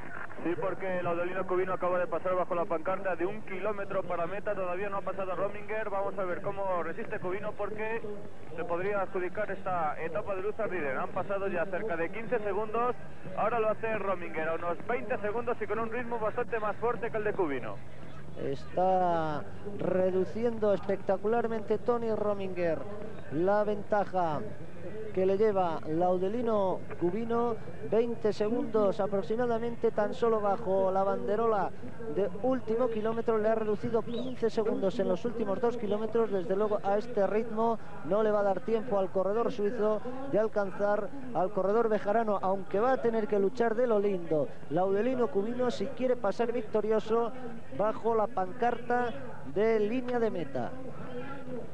C: Sí, porque el Laudelino Cubino acaba de pasar bajo la pancarta de 1 kilómetro para meta. Todavía no ha pasado Rominger. Vamos a ver cómo resiste Cubino, porque se podría adjudicar esta etapa de Luz Ardiden. Han pasado ya cerca de 15 segundos. Ahora lo hace Rominger a unos 20 segundos y con un ritmo bastante más fuerte que el de Cubino.
A: Está reduciendo espectacularmente Tony Rominger la ventaja que le lleva Laudelino Cubino. 20 segundos aproximadamente, tan solo bajo la banderola de último kilómetro. Le ha reducido 15 segundos en los últimos 2 kilómetros. Desde luego a este ritmo no le va a dar tiempo al corredor suizo de alcanzar al corredor bejarano, aunque va a tener que luchar de lo lindo Laudelino Cubino si quiere pasar victorioso bajo la pancarta de línea de meta.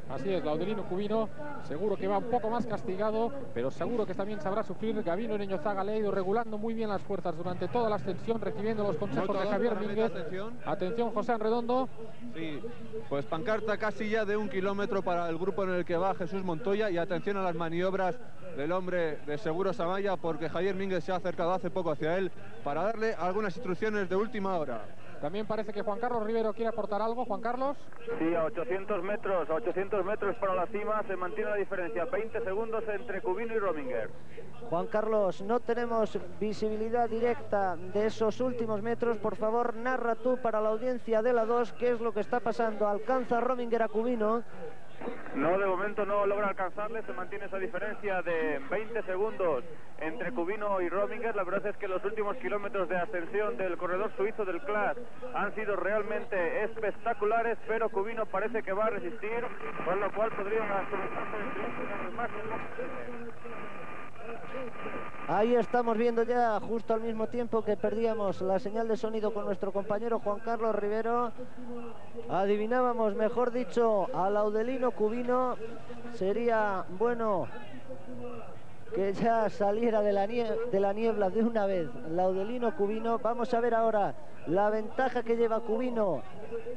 B: Así es, Laudelino Cubino seguro que va un poco más castigado, pero seguro que también sabrá sufrir. Gabino Ereñozaga le ha ido regulando muy bien las fuerzas durante toda la ascensión, recibiendo los consejos de Javier Mínguez. Atención, José Arredondo.
F: Sí, pues pancarta casi ya de 1 kilómetro para el grupo en el que va Jesús Montoya, y atención a las maniobras del hombre de Seguros Amaya, porque Javier Mínguez se ha acercado hace poco hacia él para darle algunas instrucciones de última hora.
B: También parece que Juan Carlos Rivero quiere aportar algo. Juan Carlos.
C: Sí, a 800 metros para la cima se mantiene la diferencia. 20 segundos entre Cubino y Rominger.
A: Juan Carlos, no tenemos visibilidad directa de esos últimos metros. Por favor, narra tú para la audiencia de la 2 qué es lo que está pasando. ¿Alcanza Rominger a Cubino?
C: No, de momento no logra alcanzarle. Se mantiene esa diferencia de 20 segundos entre Cubino y Rominger. La verdad es que los últimos kilómetros de ascensión del corredor suizo del CLAS han sido realmente espectaculares, pero Cubino parece que va a resistir, con lo cual podría asegurarse el triunfo en el máximo.
A: Ahí estamos viendo ya, justo al mismo tiempo que perdíamos la señal de sonido con nuestro compañero Juan Carlos Rivero, adivinábamos, mejor dicho, a Laudelino Cubino. Sería bueno que ya saliera de la niebla de una vez Laudelino Cubino. Vamos a ver ahora la ventaja que lleva Cubino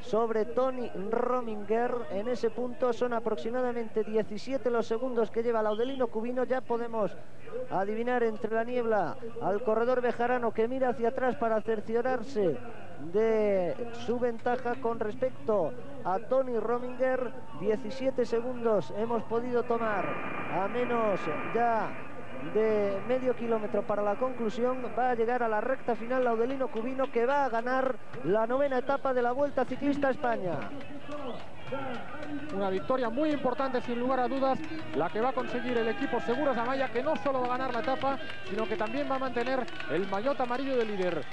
A: sobre Tony Rominger. En ese punto son aproximadamente 17 los segundos que lleva Laudelino Cubino. Ya podemos adivinar entre la niebla al corredor bejarano, que mira hacia atrás para cerciorarse de su ventaja con respecto a Tony Rominger. 17 segundos hemos podido tomar, a menos ya de medio kilómetro para la conclusión. Va a llegar a la recta final Laudelino Cubino, que va a ganar la 9ª etapa de la Vuelta Ciclista a España.
B: Una victoria muy importante, sin lugar a dudas, la que va a conseguir el equipo Seguros Amaya, que no solo va a ganar la etapa, sino que también va a mantener el maillot amarillo de líder.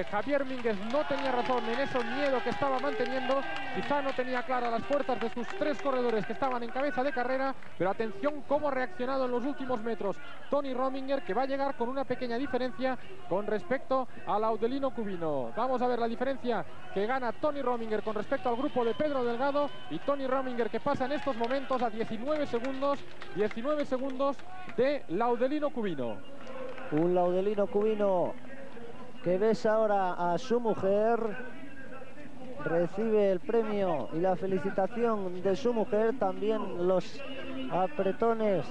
B: Javier Mínguez no tenía razón en ese miedo que estaba manteniendo. Quizá no tenía claras las fuerzas de sus 3 corredores que estaban en cabeza de carrera, pero atención cómo ha reaccionado en los últimos metros Tony Rominger, que va a llegar con una pequeña diferencia con respecto a Laudelino Cubino. Vamos a ver la diferencia que gana Tony Rominger con respecto al grupo de Pedro Delgado, y Tony Rominger que pasa en estos momentos a 19 segundos de Laudelino Cubino.
A: Un Laudelino Cubino que besa ahora a su mujer, recibe el premio y la felicitación de su mujer, también los apretones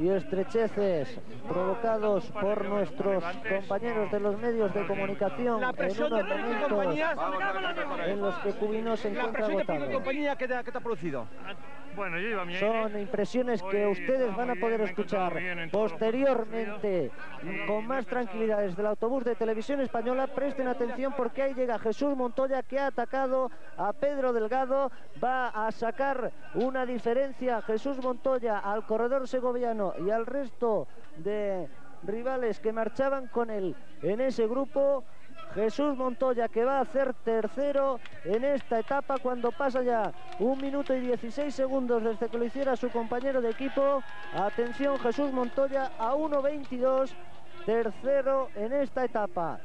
A: y estrecheces provocados por nuestros compañeros de los medios de comunicación en unos momentos en los que Cubino se encuentra agotado.
G: ¿Qué te ha producido?
E: Bueno, yo iba a mi
A: Son impresiones que ustedes van a poder escuchar posteriormente con más tranquilidad desde el autobús de Televisión Española. Presten atención, porque ahí llega Jesús Montoya, que ha atacado a Pedro Delgado. Va a sacar una diferencia Jesús Montoya al corredor segoviano y al resto de rivales que marchaban con él en ese grupo. Jesús Montoya, que va a hacer tercero en esta etapa cuando pasa ya 1 minuto y 16 segundos desde que lo hiciera su compañero de equipo. Atención, Jesús Montoya a 1:22, tercero en esta etapa.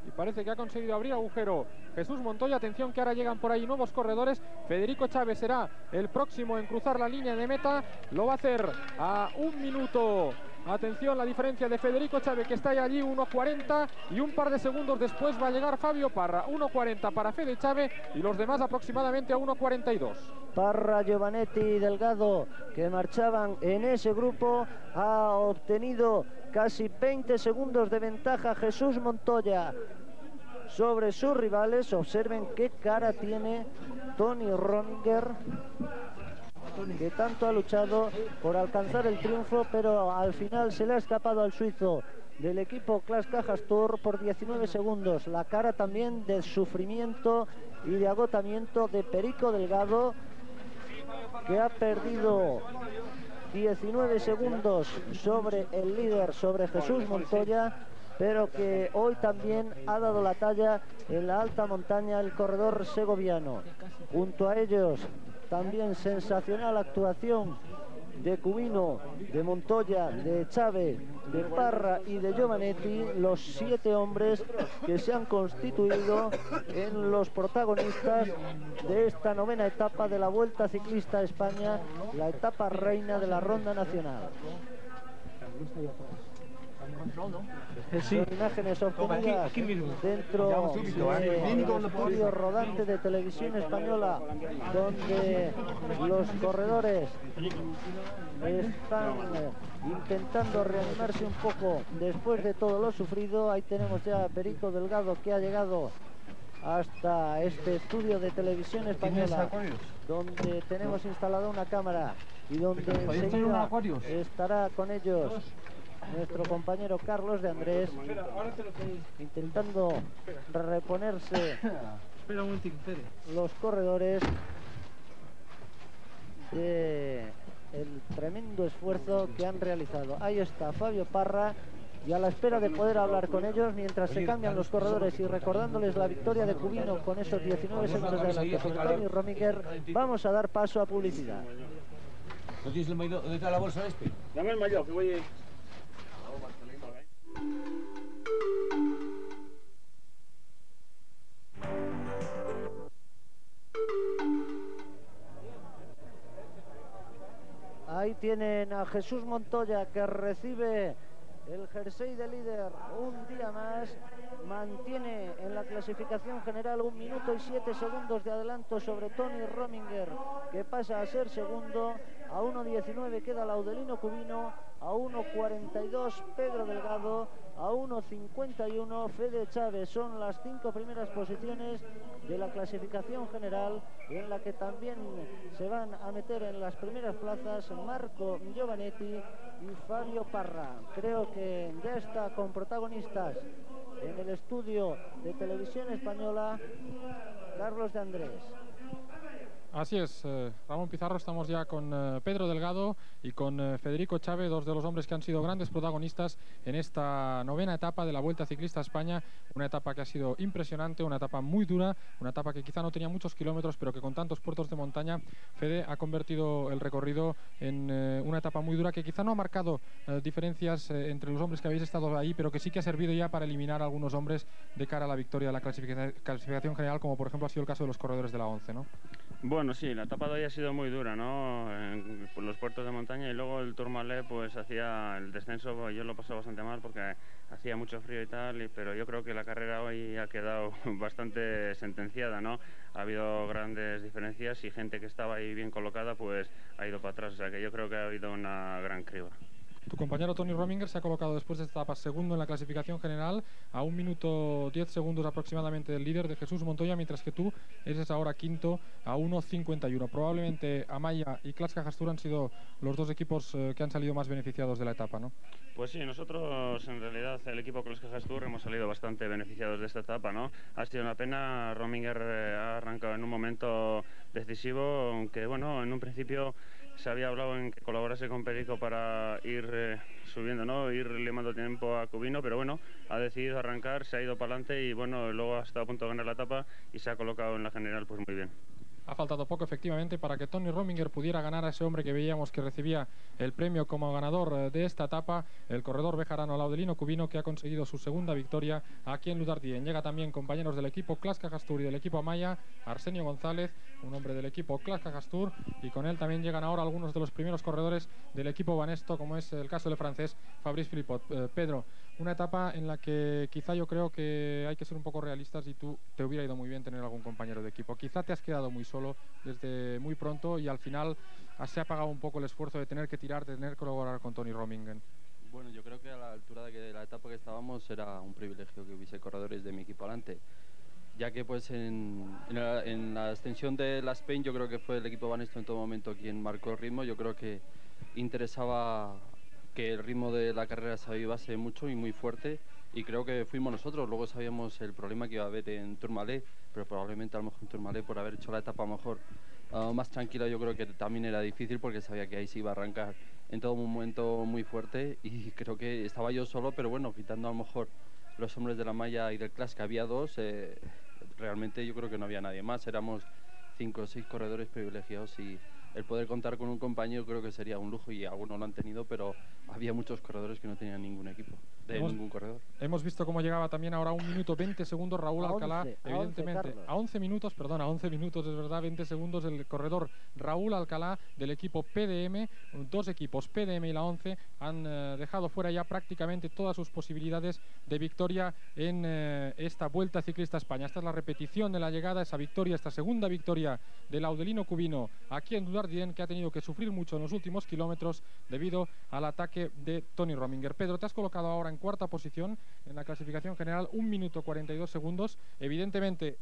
B: Y parece que ha conseguido abrir agujero Jesús Montoya. Atención, que ahora llegan por ahí nuevos corredores. Federico Chávez será el próximo en cruzar la línea de meta. Lo va a hacer a 1 minuto. Atención, la diferencia de Federico Chávez, que está allí 1:40, y un par de segundos después va a llegar Fabio Parra. 1:40 para Fede Chávez y los demás aproximadamente a 1:42.
A: Parra, Giovanetti y Delgado, que marchaban en ese grupo, ha obtenido casi 20 segundos de ventaja Jesús Montoya sobre sus rivales. Observen qué cara tiene Tony Rominger, que tanto ha luchado por alcanzar el triunfo, pero al final se le ha escapado al suizo del equipo Clas Cajas Tour por 19 segundos. La cara también de sufrimiento y de agotamiento de Perico Delgado, que ha perdido 19 segundos sobre el líder, sobre Jesús Montoya, pero que hoy también ha dado la talla en la alta montaña el corredor segoviano. Junto a ellos también sensacional actuación de Cubino, de Montoya, de Chávez, de Parra y de Giovanetti, los 7 hombres que se han constituido en los protagonistas de esta 9ª etapa de la Vuelta Ciclista a España, la etapa reina de la Ronda Nacional. Son imágenes obtenidas dentro del estudio rodante de Televisión Española, donde los corredores están intentando reanimarse un poco después de todo lo sufrido. Ahí tenemos ya a Perico Delgado, que ha llegado hasta este estudio de Televisión Española, donde tenemos instalada una cámara y donde enseguida estará con ellos nuestro compañero Carlos de Andrés, intentando reponerse los corredores de el tremendo esfuerzo que han realizado. Ahí está Fabio Parra, y a la espera de poder hablar con ellos mientras se cambian los corredores y recordándoles la victoria de Cubino con esos 19 segundos de adelante sobre Tony Rominger, vamos a dar paso a publicidad.
G: ¿No tienes el maillot? ¿Dónde está la bolsa este?
C: Dame el maillot, que voy.
A: Ahí tienen a Jesús Montoya, que recibe el jersey de líder un día más. Mantiene en la clasificación general 1 minuto y 7 segundos de adelanto sobre Tony Rominger, que pasa a ser segundo. A 1:19 queda Laudelino Cubino, a 1:42 Pedro Delgado, a 1:51 Fede Chávez. Son las 5 primeras posiciones de la clasificación general, en la que también se van a meter en las primeras plazas Marco Giovanetti y Fabio Parra. Creo que ya está con protagonistas en el estudio de Televisión Española Carlos de Andrés.
B: Así es, Ramón Pizarro, estamos ya con Pedro Delgado y con Federico Chávez, dos de los hombres que han sido grandes protagonistas en esta 9ª etapa de la Vuelta Ciclista a España, una etapa que ha sido impresionante, una etapa muy dura, una etapa que quizá no tenía muchos kilómetros, pero que con tantos puertos de montaña, Fede, ha convertido el recorrido en una etapa muy dura que quizá no ha marcado diferencias entre los hombres que habéis estado ahí, pero que sí que ha servido ya para eliminar a algunos hombres de cara a la victoria de la clasificación general, como por ejemplo ha sido el caso de los corredores de la 11, ¿no?
H: Bueno, sí, la etapa de hoy ha sido muy dura, ¿no? Por los puertos de montaña, y luego el Tourmalet, pues hacía el descenso, pues, yo lo pasé bastante mal porque hacía mucho frío y tal, pero yo creo que la carrera hoy ha quedado bastante sentenciada, ¿no? Ha habido grandes diferencias y gente que estaba ahí bien colocada, pues ha ido para atrás, o sea que yo creo que ha habido una gran criba.
B: Tu compañero Tony Rominger se ha colocado después de esta etapa segundo en la clasificación general, a 1 minuto 10 segundos aproximadamente del líder, de Jesús Montoya, mientras que tú eres ahora quinto a 1:51. Probablemente Amaya y Clas Cajas Tour han sido los dos equipos que han salido más beneficiados de la etapa, ¿no?
H: Pues sí, nosotros en realidad, el equipo Clas Cajas Tour, hemos salido bastante beneficiados de esta etapa, ¿no? Ha sido una pena. Rominger ha arrancado en un momento decisivo, aunque bueno, en un principio se había hablado en que colaborase con Perico para ir subiendo, ¿no? Ir limando tiempo a Cubino, pero bueno, ha decidido arrancar, se ha ido para adelante y bueno, luego ha estado a punto de ganar la etapa y se ha colocado en la general pues muy bien.
B: Ha faltado poco, efectivamente, para que Tony Rominger pudiera ganar a ese hombre que veíamos que recibía el premio como ganador de esta etapa, el corredor bejarano Laudelino Cubino, que ha conseguido su segunda victoria aquí en Ludardien. Llega también compañeros del equipo Clasca-Gastur y del equipo Amaya, Arsenio González, un hombre del equipo Clasca-Gastur, y con él también llegan ahora algunos de los primeros corredores del equipo Banesto, como es el caso del francés Fabrice Philippot. Pedro, una etapa en la que quizá yo creo que hay que ser un poco realistas y tú te hubiera ido muy bien tener algún compañero de equipo. Quizá te has quedado muy solo desde muy pronto y al final se ha pagado un poco el esfuerzo de tener que tirar, de tener que colaborar con Tony Romingen.
I: Bueno, yo creo que a la altura de la etapa que estábamos era un privilegio que hubiese corredores de mi equipo adelante, ya que pues en la extensión de la Spain yo creo que fue el equipo Banesto en todo momento quien marcó el ritmo. Yo creo que interesaba que el ritmo de la carrera se avivase mucho y muy fuerte, y creo que fuimos nosotros. Luego sabíamos el problema que iba a haber en Tourmalet, pero probablemente a lo mejor en Tourmalet, por haber hecho la etapa a lo mejor más tranquila, yo creo que también era difícil porque sabía que ahí se iba a arrancar en todo momento muy fuerte, y creo que estaba yo solo, pero bueno, quitando a lo mejor los hombres de la malla y del Clash, que había dos, realmente yo creo que no había nadie más. Éramos 5 o 6 corredores privilegiados y el poder contar con un compañero creo que sería un lujo, y algunos lo han tenido, pero había muchos corredores que no tenían ningún equipo, ningún corredor.
B: Hemos visto cómo llegaba también ahora 1 minuto 20 segundos Raúl Alcalá, evidentemente a 11 minutos, perdón, a 11 minutos es verdad, 20 segundos el corredor Raúl Alcalá del equipo PDM. Dos equipos, PDM y la 11, han dejado fuera ya prácticamente todas sus posibilidades de victoria en esta Vuelta Ciclista a España. Esta es la repetición de la llegada, esa victoria, esta segunda victoria de Laudelino Cubino aquí en Ludardien, que ha tenido que sufrir mucho en los últimos kilómetros debido al ataque de Tony Rominger. Pedro, te has colocado ahora en cuarta posición en la clasificación general, 1 minuto 42 segundos. Evidentemente